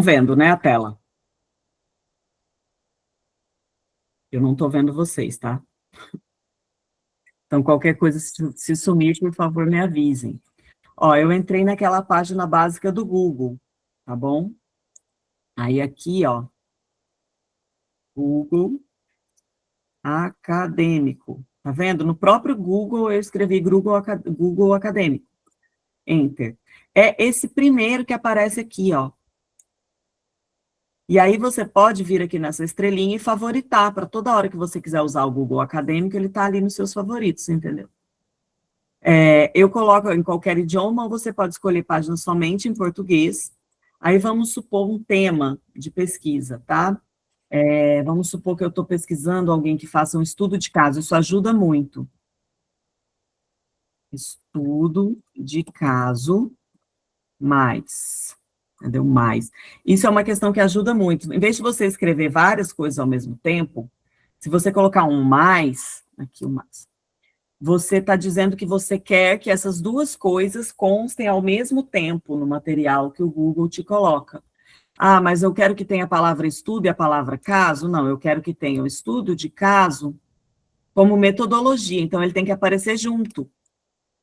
vendo, né, a tela? Eu não estou vendo vocês, tá? Então, qualquer coisa, se sumir, por favor, me avisem. Ó, eu entrei naquela página básica do Google, tá bom? Aí aqui, ó, Google Acadêmico. Tá vendo? No próprio Google eu escrevi Google Acadêmico. Enter. É esse primeiro que aparece aqui, ó. E aí você pode vir aqui nessa estrelinha e favoritar, para toda hora que você quiser usar o Google Acadêmico, ele está ali nos seus favoritos, entendeu? Eu coloco em qualquer idioma, ou você pode escolher página somente em português. Aí vamos supor um tema de pesquisa, tá? Vamos supor que eu estou pesquisando alguém que faça um estudo de caso, isso ajuda muito. Estudo de caso, mais, entendeu? Mais. Isso é uma questão que ajuda muito. Em vez de você escrever várias coisas ao mesmo tempo, se você colocar um mais, aqui o mais, você está dizendo que você quer que essas duas coisas constem ao mesmo tempo no material que o Google te coloca. Ah, mas eu quero que tenha a palavra estudo e a palavra caso? Não, eu quero que tenha o estudo de caso como metodologia, então ele tem que aparecer junto.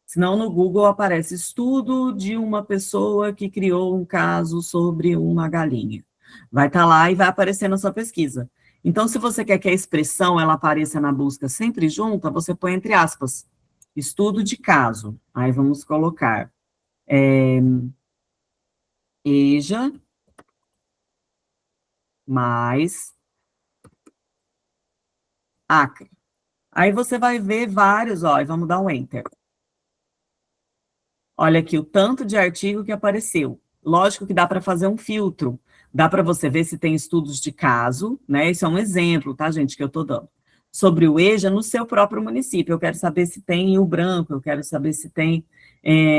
Senão no Google aparece estudo de uma pessoa que criou um caso sobre uma galinha. Vai estar lá e vai aparecer na sua pesquisa. Então, se você quer que a expressão ela apareça na busca sempre junta, você põe entre aspas, estudo de caso. Aí vamos colocar EJA mais Acre. Aí você vai ver vários, ó, e vamos dar um Enter. Olha aqui o tanto de artigo que apareceu. Lógico que dá para fazer um filtro. Dá para você ver se tem estudos de caso, né? Isso é um exemplo, tá, gente, que eu estou dando. Sobre o EJA no seu próprio município. Eu quero saber se tem em Rio Branco, eu quero saber se tem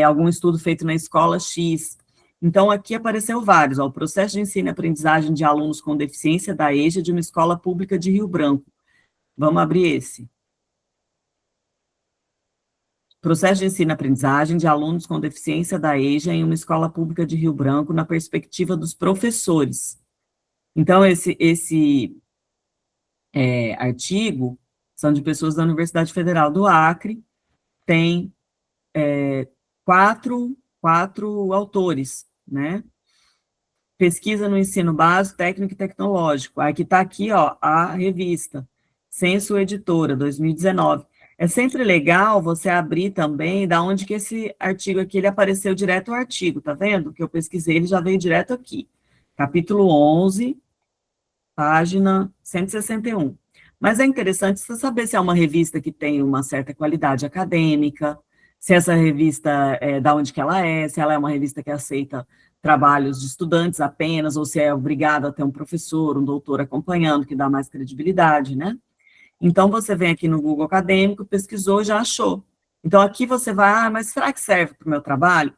algum estudo feito na escola X. Então, aqui apareceu vários. Ó, o processo de ensino e aprendizagem de alunos com deficiência da EJA de uma escola pública de Rio Branco. Vamos abrir esse. Processo de ensino e aprendizagem de alunos com deficiência da EJA em uma escola pública de Rio Branco, na perspectiva dos professores. Então, esse artigo são de pessoas da Universidade Federal do Acre, tem quatro autores, né? Pesquisa no ensino básico, técnico e tecnológico. Aqui está aqui, ó, a revista, Censo Editora, 2019. É sempre legal você abrir também da onde que esse artigo aqui, ele apareceu direto o artigo, tá vendo? Que eu pesquisei, ele já veio direto aqui. Capítulo 11, página 161. Mas é interessante você saber se é uma revista que tem uma certa qualidade acadêmica, se essa revista, da onde que ela é, se ela é uma revista que aceita trabalhos de estudantes apenas, ou se é obrigado a ter um professor, um doutor acompanhando, que dá mais credibilidade, né? Então, você vem aqui no Google Acadêmico, pesquisou, já achou. Então, aqui você vai, mas será que serve para o meu trabalho?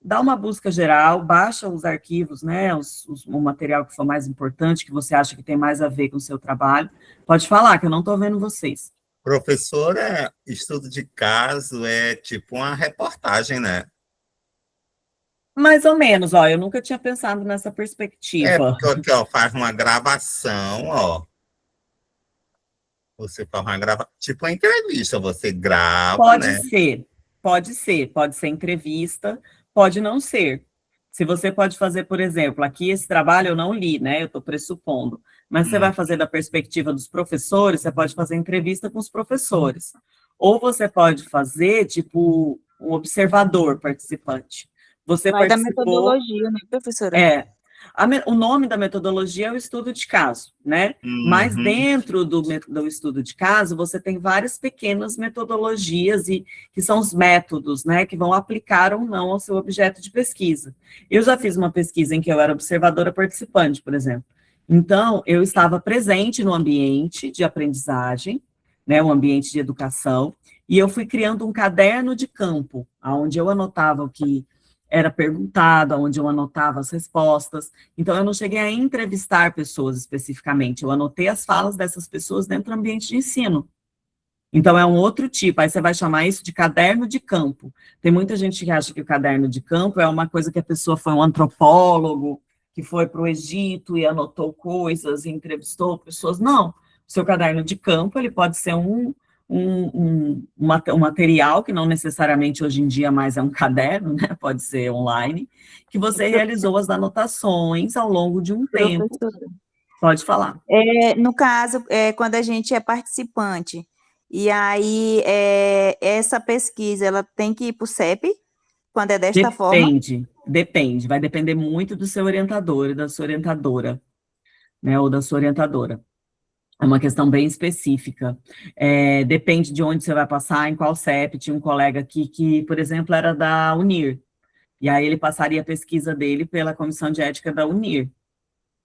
Dá uma busca geral, baixa os arquivos, né, o material que for mais importante, que você acha que tem mais a ver com o seu trabalho. Pode falar, que eu não estou vendo vocês. Professora, estudo de caso é tipo uma reportagem, né? Mais ou menos, ó, eu nunca tinha pensado nessa perspectiva. Porque aqui, ó, faz uma gravação, ó. Você faz uma gravação, tipo uma entrevista, você grava, Pode né? ser, pode ser entrevista, pode não ser. Se você pode fazer, por exemplo, aqui esse trabalho eu não li, né, eu estou pressupondo, mas você vai fazer da perspectiva dos professores, você pode fazer entrevista com os professores. Ou você pode fazer, tipo, um observador participante. Você Vai da participou... metodologia, né, professora? O nome da metodologia é o estudo de caso, né? Mas dentro do estudo de caso, você tem várias pequenas metodologias que são os métodos, né? Que vão aplicar ou não ao seu objeto de pesquisa. Eu já fiz uma pesquisa em que eu era observadora participante, por exemplo. Então, eu estava presente no ambiente de aprendizagem, né? O ambiente de educação, e eu fui criando um caderno de campo, onde eu anotava o que era perguntado, onde eu anotava as respostas. Então, eu não cheguei a entrevistar pessoas especificamente, eu anotei as falas dessas pessoas dentro do ambiente de ensino. Então, é um outro tipo, aí você vai chamar isso de caderno de campo. Tem muita gente que acha que o caderno de campo é uma coisa que a pessoa foi um antropólogo, que foi para o Egito e anotou coisas, e entrevistou pessoas. Não, o seu caderno de campo, ele pode ser um material, que não necessariamente hoje em dia mais é um caderno, né? Pode ser online, que você realizou as anotações ao longo de um tempo. Pode falar. No caso, quando a gente é participante, e aí essa pesquisa, ela tem que ir para o CEP, quando é desta forma? Depende, vai depender muito do seu orientador e da sua orientadora, né, ou da sua orientadora. É uma questão bem específica. Depende de onde você vai passar, em qual CEP. Tinha um colega aqui que, por exemplo, era da UNIR, e aí ele passaria a pesquisa dele pela Comissão de Ética da UNIR.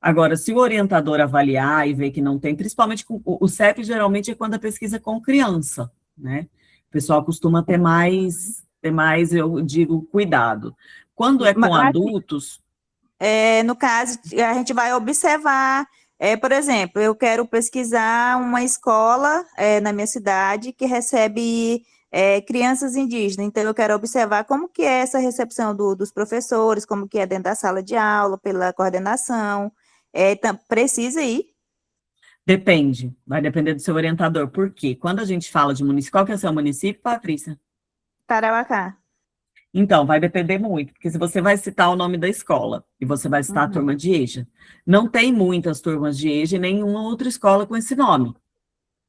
Agora, se o orientador avaliar e ver que não tem, principalmente o CEP geralmente é quando a pesquisa é com criança, né? O pessoal costuma ter mais, eu digo, cuidado. Quando é com Mas, adultos, no caso, a gente vai observar, por exemplo, eu quero pesquisar uma escola na minha cidade que recebe crianças indígenas, então eu quero observar como que é essa recepção dos professores, como que é dentro da sala de aula, pela coordenação, então, precisa ir? depende, vai depender do seu orientador. Por quê? Quando a gente fala de município, qual que é o seu município, Patrícia? Tarauacá. Então, vai depender muito, porque se você vai citar o nome da escola e você vai citar a turma de EJA, não tem muitas turmas de EJA e nenhuma outra escola com esse nome.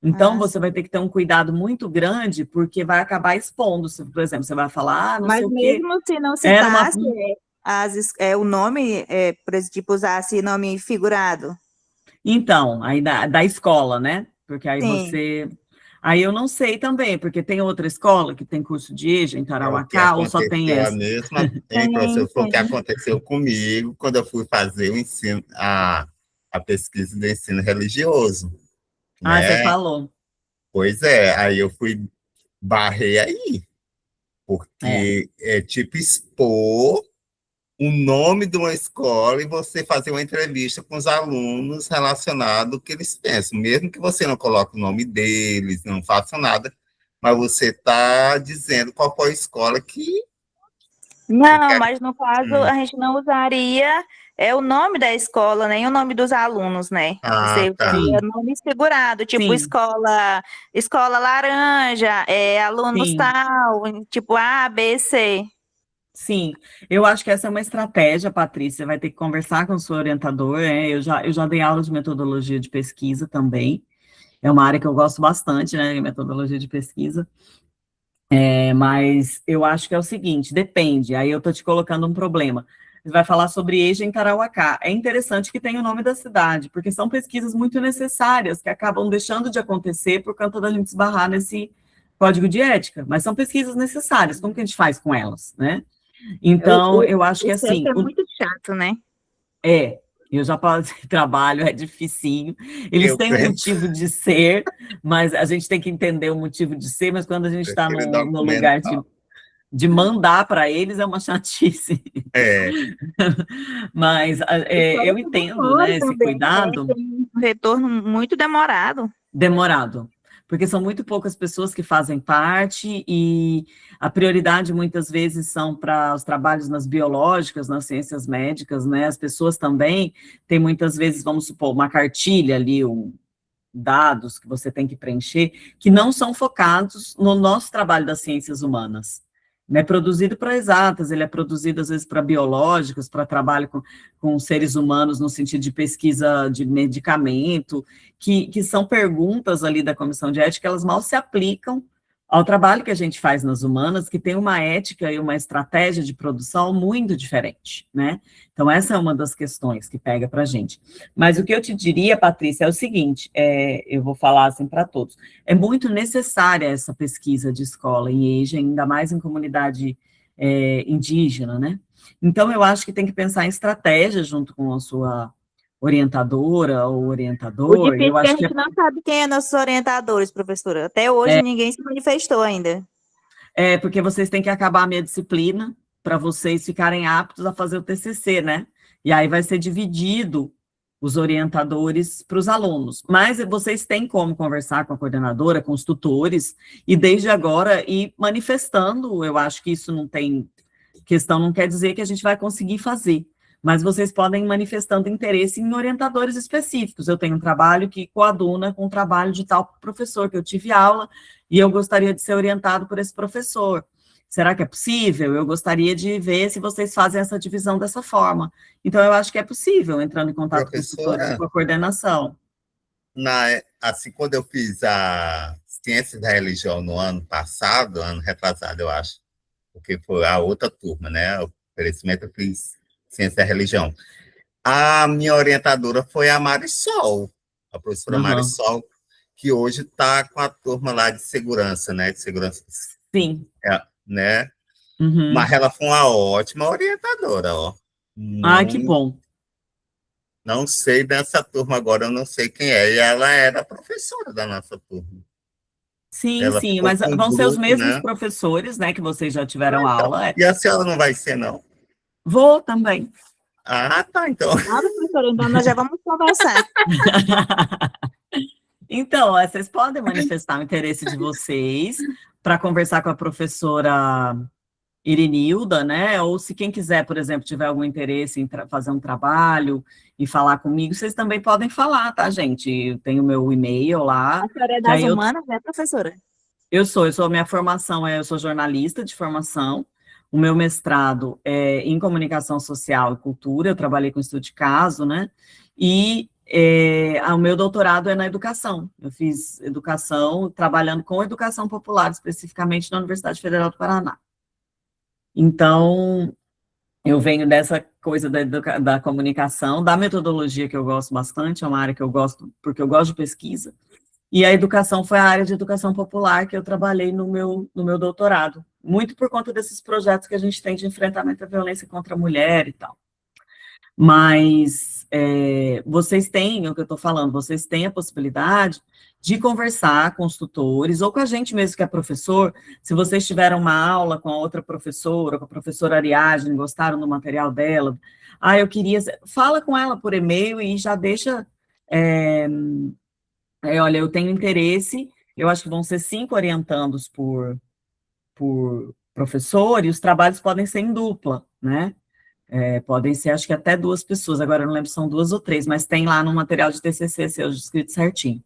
Então, você vai ter que ter um cuidado muito grande, porque vai acabar expondo. Por exemplo, você vai falar, não sei o quê. Mas mesmo se não citasse o nome, tipo, usasse nome figurado? Então, aí da escola, né? Porque aí Sim. Aí eu não sei também, porque tem outra escola que tem curso de EJA em O que Tarauacá, ou só tem aconteceu a essa? mesma, hein, professor, foi o que aconteceu comigo quando eu fui fazer o ensino, a pesquisa do ensino religioso, Ah, você né? falou. Pois é, aí eu fui barrei aí, É. porque é tipo expor o nome de uma escola e você fazer uma entrevista com os alunos relacionado ao que eles pensam, mesmo que você não coloque o nome deles, não faça nada, mas você está dizendo qual foi a escola que Não, quer. mas no caso a gente não usaria o nome da escola, nem o nome dos alunos, né? Ah, Você tá. usaria Sim, nome segurado, tipo sim, escola laranja, alunos sim. tal, tipo A, B, C. Sim, eu acho que essa é uma estratégia, Patrícia. Vai ter que conversar com o seu orientador. Eu já dei aula de metodologia de pesquisa também. É uma área que eu gosto bastante, né? Metodologia de pesquisa. Mas eu acho que é o seguinte: depende. Aí eu estou te colocando um problema. Você vai falar sobre EJA em Tarauacá. É interessante que tenha o nome da cidade, porque são pesquisas muito necessárias que acabam deixando de acontecer por conta da gente esbarrar nesse código de ética. Mas são pesquisas necessárias. Como que a gente faz com elas, né? Então, eu acho O que certo assim, é muito chato, né? é, eu já passei trabalho, é dificinho. Eles Eu têm um prefiro, motivo de ser, mas a gente tem que entender o motivo de ser, mas quando a gente está prefiro no lugar documental. de mandar para eles, é uma chatice. É, Mas E fora eu que entendo, demora né, esse também, né? cuidado. Tem um retorno muito demorado. Demorado, porque são muito poucas pessoas que fazem parte e a prioridade muitas vezes são para os trabalhos nas biológicas, nas ciências médicas, né? As pessoas também têm muitas vezes, vamos supor, uma cartilha ali, dados que você tem que preencher, que não são focados no nosso trabalho das ciências humanas. Não é produzido para exatas, ele é produzido às vezes para biológicas, para trabalho com seres humanos no sentido de pesquisa de medicamento, que são perguntas ali da comissão de ética, elas mal se aplicam ao trabalho que a gente faz nas humanas, que tem uma ética e uma estratégia de produção muito diferente, né? Então, essa é uma das questões que pega para a gente. Mas o que eu te diria, Patrícia, é o seguinte, eu vou falar assim para todos, é muito necessária essa pesquisa de escola em EJA, ainda mais em comunidade indígena, né? Então, eu acho que tem que pensar em estratégia junto com a sua orientadora ou O orientador, e difícil eu é que a acho que gente não sabe quem é nossos orientadores, professora. Até hoje ninguém se manifestou ainda. porque vocês têm que acabar a minha disciplina para vocês ficarem aptos a fazer o TCC, né? E aí vai ser dividido os orientadores para os alunos. Mas vocês têm como conversar com a coordenadora, com os tutores, e desde agora ir manifestando. Eu acho que isso não tem questão, não quer dizer que a gente vai conseguir fazer. Mas vocês podem ir manifestando interesse em orientadores específicos. Eu tenho um trabalho que coaduna com o trabalho de tal professor que eu tive aula, e eu gostaria de ser orientado por esse professor. Será que é possível? Eu gostaria de ver se vocês fazem essa divisão dessa forma. Então, eu acho que é possível, entrando em contato com os tutores e professora, com a coordenação. assim, quando eu fiz a Ciência da Religião no ano passado, ano retrasado, eu acho, porque foi a outra turma, né? O oferecimento eu fiz Ciência da Religião. A minha orientadora foi a Marisol, a professora Marisol, que hoje está com a turma lá de segurança, né? De segurança. Sim. Né? Mas ela foi uma ótima orientadora, ó. Que bom. Não sei dessa turma agora, eu não sei quem é. E ela era professora da nossa turma. Sim, ela sim, mas vão ser os mesmos, né, professores, né, que vocês já tiveram aula. E a senhora não vai ser, não? Vou também. Ah, tá, então. Professora, então nós já vamos conversar. Então, vocês podem manifestar o interesse de vocês para conversar com a professora Irinilda, né? Ou se quem quiser, por exemplo, tiver algum interesse em fazer um trabalho e falar comigo, vocês também podem falar, tá, gente? Eu tenho meu e-mail lá. A senhora é das humanas, né, professora? Eu sou minha formação eu sou jornalista de formação. O meu mestrado é em comunicação social e cultura, eu trabalhei com estudo de caso, né? E o meu doutorado é na educação. Eu fiz educação, trabalhando com educação popular, especificamente na Universidade Federal do Paraná. Então, eu venho dessa coisa da comunicação, da metodologia que eu gosto bastante, é uma área que eu gosto, porque eu gosto de pesquisa, e a educação foi a área de educação popular que eu trabalhei no meu doutorado, muito por conta desses projetos que a gente tem de enfrentamento à violência contra a mulher e tal. Mas vocês têm, é o que eu estou falando, vocês têm a possibilidade de conversar com os tutores, ou com a gente mesmo que é professor, se vocês tiveram uma aula com a outra professora, com a professora Ariadne, gostaram do material dela, eu queria, fala com ela por e-mail e já deixa, olha, eu tenho interesse, eu acho que vão ser 5 orientandos por professor, e os trabalhos podem ser em dupla, né? Podem ser, acho que até 2 pessoas, agora eu não lembro se são 2 ou 3, mas tem lá no material de TCC seu escrito certinho.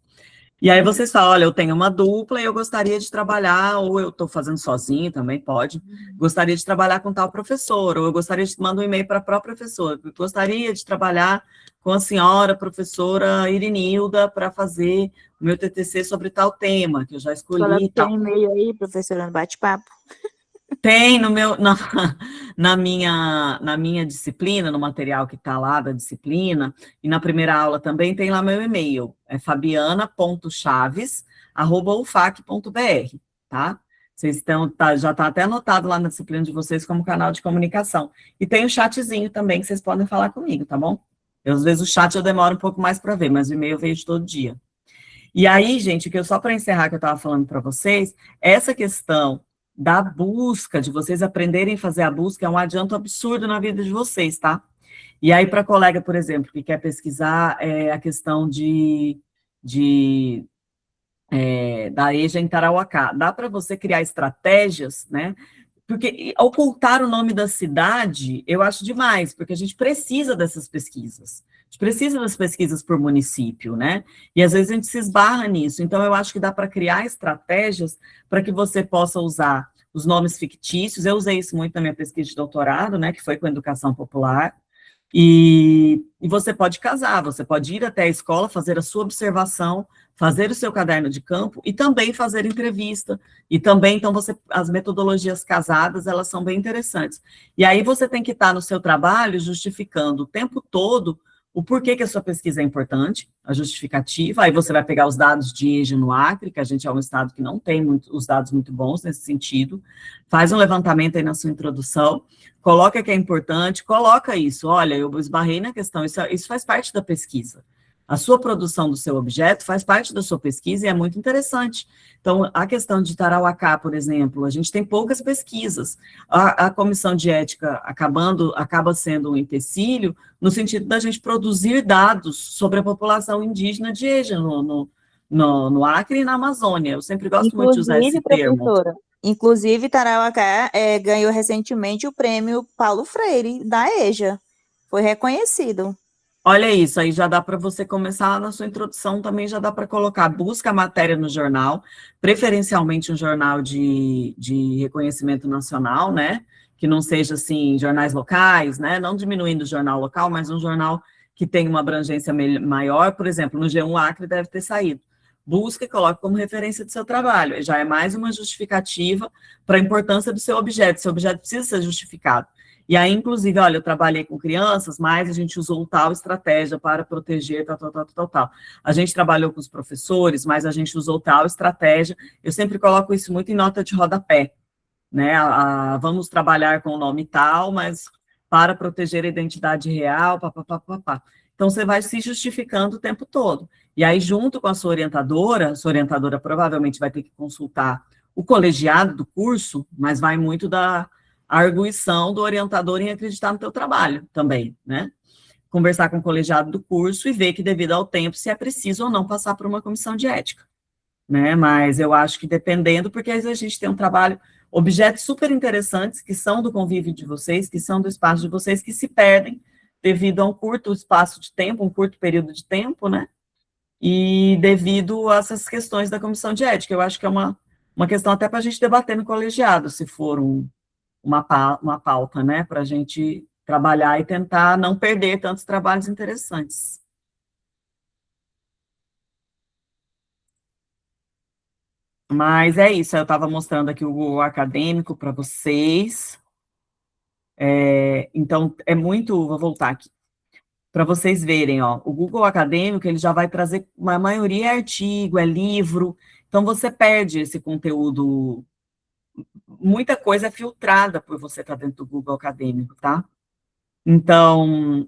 E aí vocês falam, olha, eu tenho uma dupla e eu gostaria de trabalhar, ou eu estou fazendo sozinho, também pode, gostaria de trabalhar com tal professor, ou eu gostaria de mandar um e-mail para a própria professora, eu gostaria de trabalhar com a senhora professora Irinilda para fazer o meu TCC sobre tal tema, que eu já escolhi e tal. Tem e-mail aí, professora, no bate-papo? Tem na minha disciplina, no material que está lá da disciplina, e na primeira aula também tem lá meu e-mail, é fabiana.chaves@ufac.br, tá? Vocês já está até anotado lá na disciplina de vocês como canal de comunicação. E tem o chatzinho também, que vocês podem falar comigo, tá bom? Às vezes o chat eu demoro um pouco mais para ver, mas o e-mail eu vejo todo dia. E aí, gente, só para encerrar que eu estava falando para vocês, essa questão da busca, de vocês aprenderem a fazer a busca, é um adianto absurdo na vida de vocês, tá? E aí, para colega, por exemplo, que quer pesquisar a questão da EJA em Tarauacá, dá para você criar estratégias, né? Porque ocultar o nome da cidade, eu acho demais, porque a gente precisa dessas pesquisas. A gente precisa das pesquisas por município, né? E às vezes a gente se esbarra nisso. Então, eu acho que dá para criar estratégias para que você possa usar os nomes fictícios. Eu usei isso muito na minha pesquisa de doutorado, né? Que foi com educação popular. E você pode casar, você pode ir até a escola, fazer a sua observação, fazer o seu caderno de campo e também fazer entrevista. E também, então, as metodologias casadas, elas são bem interessantes. E aí você tem que estar no seu trabalho justificando o tempo todo o porquê que a sua pesquisa é importante, a justificativa, aí você vai pegar os dados de EJA no Acre, que a gente é um estado que não tem os dados muito bons nesse sentido, faz um levantamento aí na sua introdução, coloca que é importante, coloca isso, olha, eu esbarrei na questão, isso faz parte da pesquisa. A sua produção do seu objeto faz parte da sua pesquisa e é muito interessante. Então, a questão de Tarauacá, por exemplo, a gente tem poucas pesquisas. A comissão de ética acaba sendo um empecilho no sentido da gente produzir dados sobre a população indígena de EJA no Acre e na Amazônia. Eu sempre gosto muito de usar esse termo. Inclusive, Tarauacá ganhou recentemente o prêmio Paulo Freire da EJA. Foi reconhecido. Olha isso, aí já dá para você começar na sua introdução, também já dá para colocar, busca a matéria no jornal, preferencialmente um jornal de reconhecimento nacional, né, que não seja, assim, jornais locais, né, não diminuindo o jornal local, mas um jornal que tenha uma abrangência maior, por exemplo, no G1 Acre deve ter saído, busca e coloque como referência do seu trabalho. Já é mais uma justificativa para a importância do seu objeto. Seu objeto precisa ser justificado. E aí, inclusive, olha, eu trabalhei com crianças, mas a gente usou tal estratégia para proteger, tal. A gente trabalhou com os professores, mas a gente usou tal estratégia. Eu sempre coloco isso muito em nota de rodapé, né? Vamos trabalhar com o nome tal, mas para proteger a identidade real, papapá. Então, você vai se justificando o tempo todo. E aí, junto com a sua orientadora provavelmente vai ter que consultar o colegiado do curso, mas vai muito da arguição do orientador em acreditar no teu trabalho também, né? Conversar com o colegiado do curso e ver que, devido ao tempo, se é preciso ou não passar por uma comissão de ética, né? Mas eu acho que dependendo, porque às vezes a gente tem um trabalho, objetos super interessantes, que são do convívio de vocês, que são do espaço de vocês, que se perdem devido a um curto espaço de tempo, um curto período de tempo, né? E devido a essas questões da comissão de ética. Eu acho que é uma questão até para a gente debater no colegiado, se for uma pauta, né, para a gente trabalhar e tentar não perder tantos trabalhos interessantes. Mas é isso, eu estava mostrando aqui o Google Acadêmico para vocês. Então, vou voltar aqui, para vocês verem, ó, o Google Acadêmico, ele já vai trazer, a maioria é artigo, é livro, então você perde esse conteúdo, muita coisa é filtrada por você estar dentro do Google Acadêmico, tá? Então,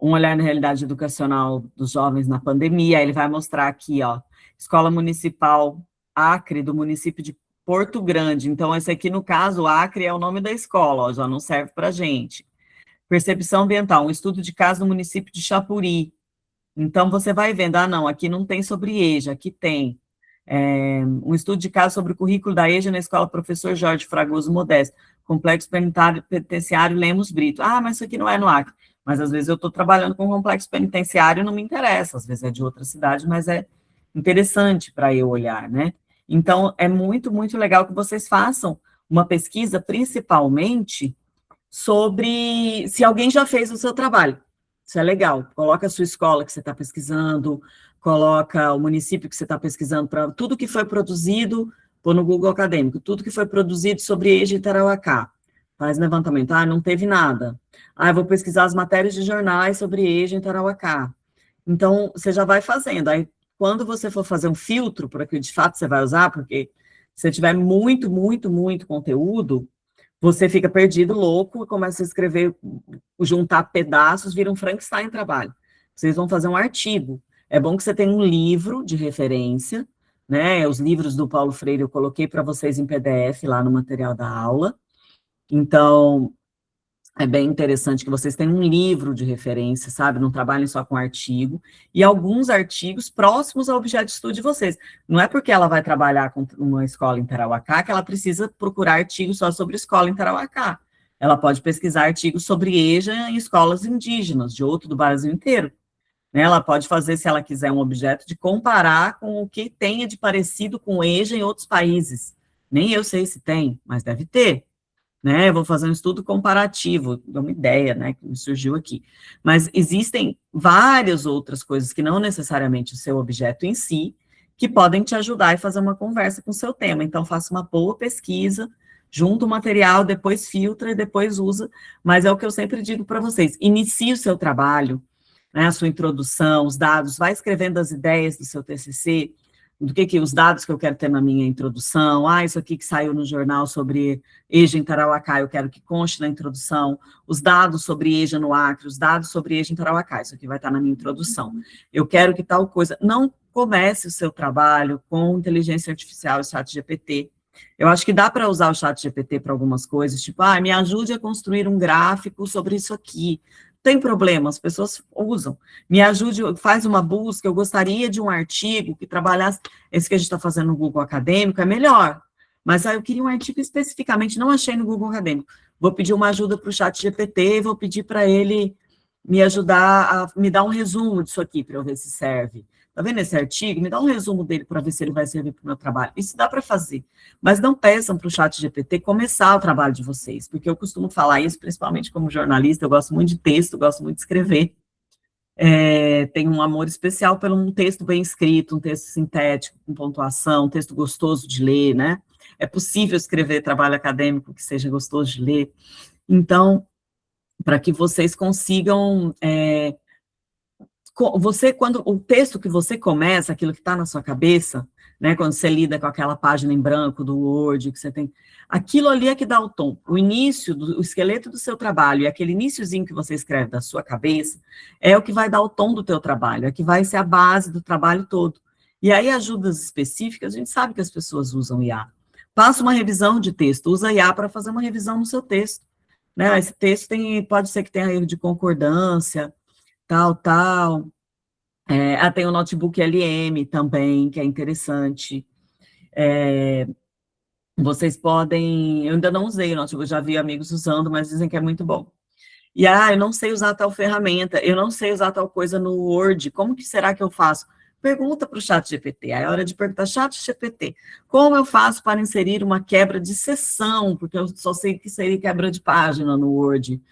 um olhar na realidade educacional dos jovens na pandemia, ele vai mostrar aqui, ó, Escola Municipal Acre, do município de Porto Grande. Então, esse aqui, no caso, Acre é o nome da escola, ó, já não serve para a gente. Percepção ambiental, um estudo de caso no município de Chapuri. Então, você vai vendo, não, aqui não tem sobre EJA, aqui tem. Um estudo de caso sobre o currículo da EJA na escola Professor Jorge Fragoso Modesto, Complexo Penitenciário Lemos Brito. Mas isso aqui não é no Acre. Mas, às vezes, eu estou trabalhando com complexo penitenciário e não me interessa. Às vezes é de outra cidade, mas é interessante para eu olhar, né? Então, é muito, muito legal que vocês façam uma pesquisa, principalmente, sobre se alguém já fez o seu trabalho. Isso é legal. Coloca a sua escola que você está pesquisando, coloca o município que você está pesquisando, para tudo que foi produzido, pôr no Google Acadêmico, tudo que foi produzido sobre EJA e Tarauacá. Faz levantamento. Não teve nada. Eu vou pesquisar as matérias de jornais sobre EJA em Tarauacá. Então, você já vai fazendo. Aí, quando você for fazer um filtro para que de fato você vai usar, porque se tiver muito, muito, muito conteúdo, você fica perdido, louco, e começa a escrever, juntar pedaços, vira um Frankenstein trabalho. Vocês vão fazer um artigo. É bom que você tenha um livro de referência, né? Os livros do Paulo Freire eu coloquei para vocês em PDF lá no material da aula. Então, é bem interessante que vocês tenham um livro de referência, sabe? Não trabalhem só com artigo. E alguns artigos próximos ao objeto de estudo de vocês. Não é porque ela vai trabalhar com uma escola em Tarauacá que ela precisa procurar artigos só sobre escola em Tarauacá. Ela pode pesquisar artigos sobre EJA em escolas indígenas, do Brasil inteiro. Né? Ela pode fazer, se ela quiser, um objeto de comparar com o que tenha de parecido com EJA em outros países. Nem eu sei se tem, mas deve ter. Né, eu vou fazer um estudo comparativo, dá uma ideia, né, que me surgiu aqui. Mas existem várias outras coisas que não necessariamente o seu objeto em si, que podem te ajudar a fazer uma conversa com o seu tema. Então, faça uma boa pesquisa, junta o material, depois filtra e depois usa. Mas é o que eu sempre digo para vocês, inicie o seu trabalho, né, a sua introdução, os dados, vai escrevendo as ideias do seu TCC, do que os dados que eu quero ter na minha introdução, isso aqui que saiu no jornal sobre EJA em Tarauacá, eu quero que conste na introdução, os dados sobre EJA no Acre, os dados sobre EJA em Tarauacá, isso aqui vai estar na minha introdução. Eu quero que tal coisa, não comece o seu trabalho com inteligência artificial e ChatGPT. Eu acho que dá para usar o ChatGPT para algumas coisas, tipo, me ajude a construir um gráfico sobre isso aqui. Tem problema, as pessoas usam. Me ajude, faz uma busca, eu gostaria de um artigo que trabalhasse, esse que a gente está fazendo no Google Acadêmico é melhor, mas eu queria um artigo especificamente, não achei no Google Acadêmico. Vou pedir uma ajuda para o ChatGPT, vou pedir para ele me ajudar a me dar um resumo disso aqui, para eu ver se serve. Tá vendo esse artigo? Me dá um resumo dele para ver se ele vai servir para o meu trabalho. Isso dá para fazer. Mas não peçam para o ChatGPT começar o trabalho de vocês, porque eu costumo falar isso, principalmente como jornalista, eu gosto muito de texto, eu gosto muito de escrever. tem um amor especial por um texto bem escrito, um texto sintético, com pontuação, um texto gostoso de ler, né? É possível escrever trabalho acadêmico que seja gostoso de ler. Então, para que vocês consigam... quando o texto que você começa, aquilo que está na sua cabeça, né, quando você lida com aquela página em branco do Word, que você tem, aquilo ali é que dá o tom, o início, o esqueleto do seu trabalho, e aquele iniciozinho que você escreve da sua cabeça, é o que vai dar o tom do teu trabalho, é que vai ser a base do trabalho todo. E aí, ajudas específicas, a gente sabe que as pessoas usam IA. Passa uma revisão de texto, usa IA para fazer uma revisão no seu texto, né, esse texto pode ser que tenha erro de concordância, tal. Tem o notebook LM também, que é interessante. Vocês podem... Eu ainda não usei o notebook, já vi amigos usando, mas dizem que é muito bom. E, eu não sei usar tal ferramenta, eu não sei usar tal coisa no Word, como que será que eu faço? Pergunta para o ChatGPT, aí é hora de perguntar, ChatGPT, como eu faço para inserir uma quebra de seção, porque eu só sei que seria quebra de página no Word.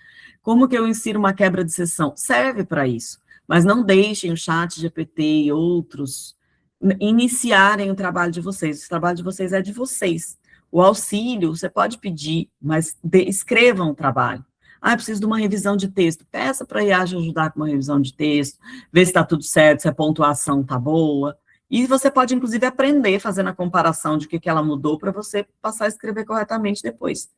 Como que eu insiro uma quebra de seção? Serve para isso, mas não deixem o ChatGPT e outros iniciarem o trabalho de vocês. O trabalho de vocês é de vocês. O auxílio, você pode pedir, mas escrevam o trabalho. Eu preciso de uma revisão de texto. Peça para a IA ajudar com uma revisão de texto, ver se está tudo certo, se a pontuação está boa. E você pode, inclusive, aprender fazendo a comparação de o que ela mudou para você passar a escrever corretamente depois.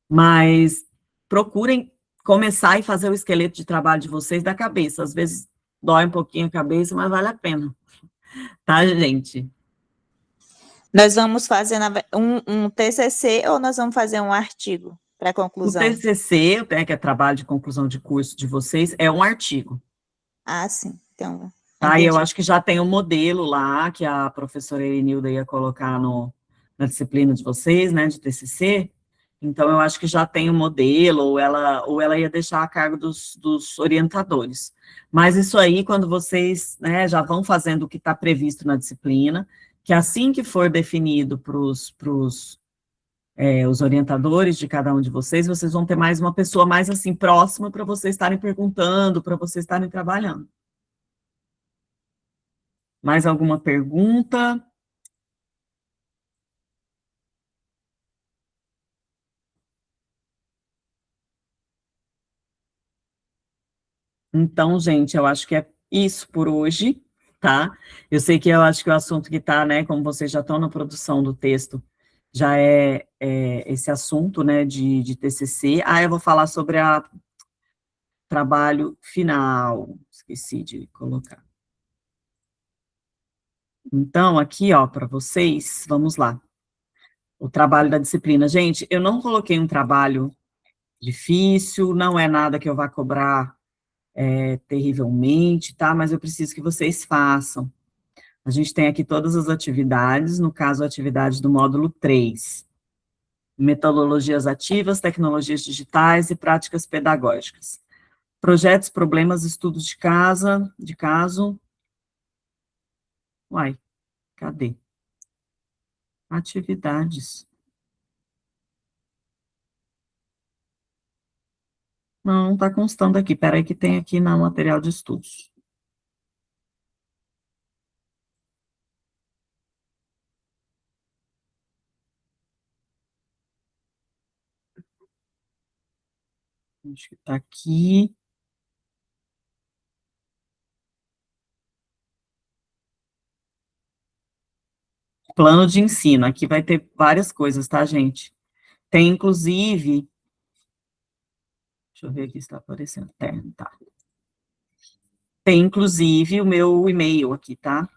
Mas procurem começar e fazer o esqueleto de trabalho de vocês da cabeça. Às vezes dói um pouquinho a cabeça, mas vale a pena. Tá, gente? Nós vamos fazer um TCC ou nós vamos fazer um artigo para conclusão? O TCC, que é trabalho de conclusão de curso de vocês, é um artigo. Sim. Então, Aí eu acho que já tem um modelo lá, que a professora Erenilda ia colocar na disciplina de vocês, né, de TCC. Então, eu acho que já tem um modelo, ou ela ia deixar a cargo dos orientadores. Mas isso aí, quando vocês, né, já vão fazendo o que está previsto na disciplina, que assim que for definido para os orientadores de cada um de vocês vão ter mais uma pessoa mais, assim, próxima para vocês estarem perguntando, para vocês estarem trabalhando. Mais alguma pergunta? Então, gente, eu acho que é isso por hoje, tá? Eu sei que eu acho que o assunto que está, né, como vocês já estão na produção do texto, já é esse assunto, né, de TCC. Eu vou falar sobre trabalho final, esqueci de colocar. Então, aqui, ó, para vocês, vamos lá. O trabalho da disciplina. Gente, eu não coloquei um trabalho difícil, não é nada que eu vá cobrar terrivelmente, tá? Mas eu preciso que vocês façam. A gente tem aqui todas as atividades, no caso, a atividade do módulo 3. Metodologias ativas, tecnologias digitais e práticas pedagógicas. Projetos, problemas, estudos de caso. Uai, cadê? Atividades. Não está constando aqui. Peraí que tem aqui na material de estudos. Acho que está aqui. Plano de ensino. Aqui vai ter várias coisas, tá, gente? Tem, inclusive... Deixa eu ver aqui se está aparecendo. Tá. Tem, inclusive, o meu e-mail aqui, tá?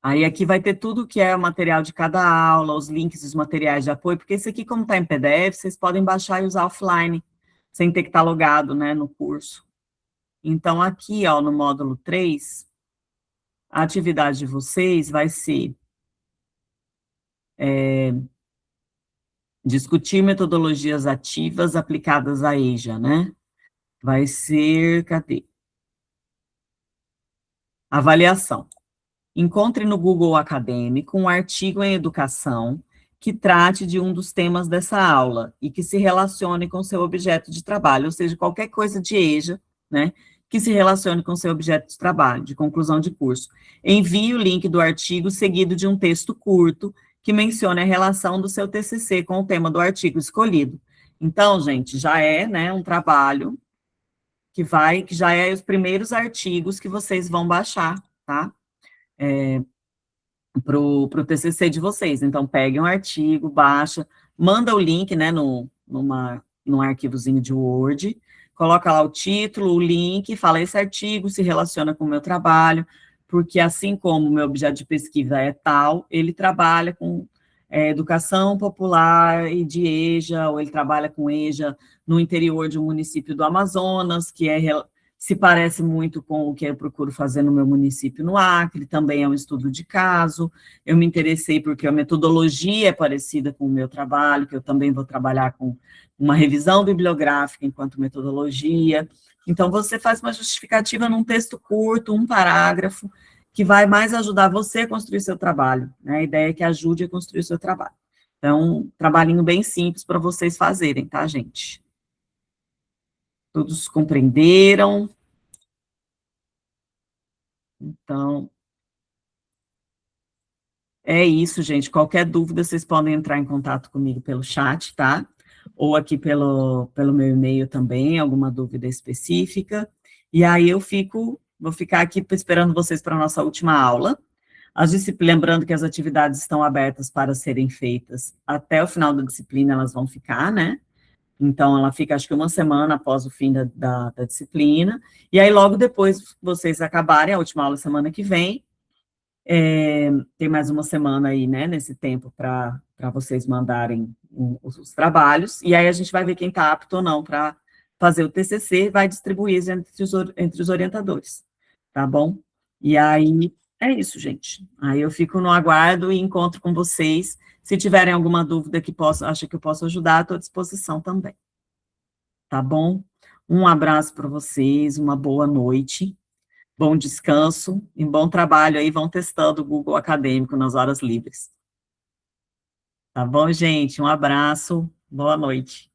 Aí aqui vai ter tudo que é o material de cada aula, os links dos materiais de apoio, porque esse aqui, como está em PDF, vocês podem baixar e usar offline, sem ter que estar logado, né, no curso. Então, aqui, ó, no módulo 3, a atividade de vocês vai ser discutir metodologias ativas aplicadas à EJA, né? Vai ser, cadê? Avaliação. Encontre no Google Acadêmico um artigo em educação que trate de um dos temas dessa aula e que se relacione com seu objeto de trabalho, ou seja, qualquer coisa de EJA, né, que se relacione com seu objeto de trabalho, de conclusão de curso. Envie o link do artigo seguido de um texto curto que mencione a relação do seu TCC com o tema do artigo escolhido. Então, gente, já é, né, um trabalho que já é os primeiros artigos que vocês vão baixar, tá? Pro TCC de vocês. Então, peguem um artigo, baixa, manda o link, né, num arquivozinho de Word, coloca lá o título, o link, fala, esse artigo se relaciona com o meu trabalho, porque assim como o meu objeto de pesquisa é tal, ele trabalha com educação popular e de EJA, ou ele trabalha com EJA no interior de um município do Amazonas, que se parece muito com o que eu procuro fazer no meu município no Acre, também é um estudo de caso. Eu me interessei porque a metodologia é parecida com o meu trabalho, que eu também vou trabalhar com uma revisão bibliográfica enquanto metodologia. Então, você faz uma justificativa num texto curto, um parágrafo, que vai mais ajudar você a construir seu trabalho, né? A ideia é que ajude a construir o seu trabalho. Então, um trabalhinho bem simples para vocês fazerem, tá, gente? Todos compreenderam? Então, é isso, gente. Qualquer dúvida, vocês podem entrar em contato comigo pelo chat, tá? Ou aqui pelo meu e-mail também, alguma dúvida específica. E aí vou ficar aqui esperando vocês para a nossa última aula. Lembrando que as atividades estão abertas para serem feitas até o final da disciplina, elas vão ficar, né? Então, ela fica, acho que uma semana após o fim da disciplina, e aí logo depois vocês acabarem, a última aula semana que vem, tem mais uma semana aí, né, nesse tempo para vocês mandarem os trabalhos, e aí a gente vai ver quem está apto ou não para fazer o TCC, vai distribuir entre os orientadores, tá bom? E aí, é isso, gente. Aí eu fico no aguardo e encontro com vocês. Se tiverem alguma dúvida que acha que eu posso ajudar, estou à disposição também. Tá bom? Um abraço para vocês, uma boa noite, bom descanso e bom trabalho aí. Vão testando o Google Acadêmico nas horas livres. Tá bom, gente? Um abraço, boa noite.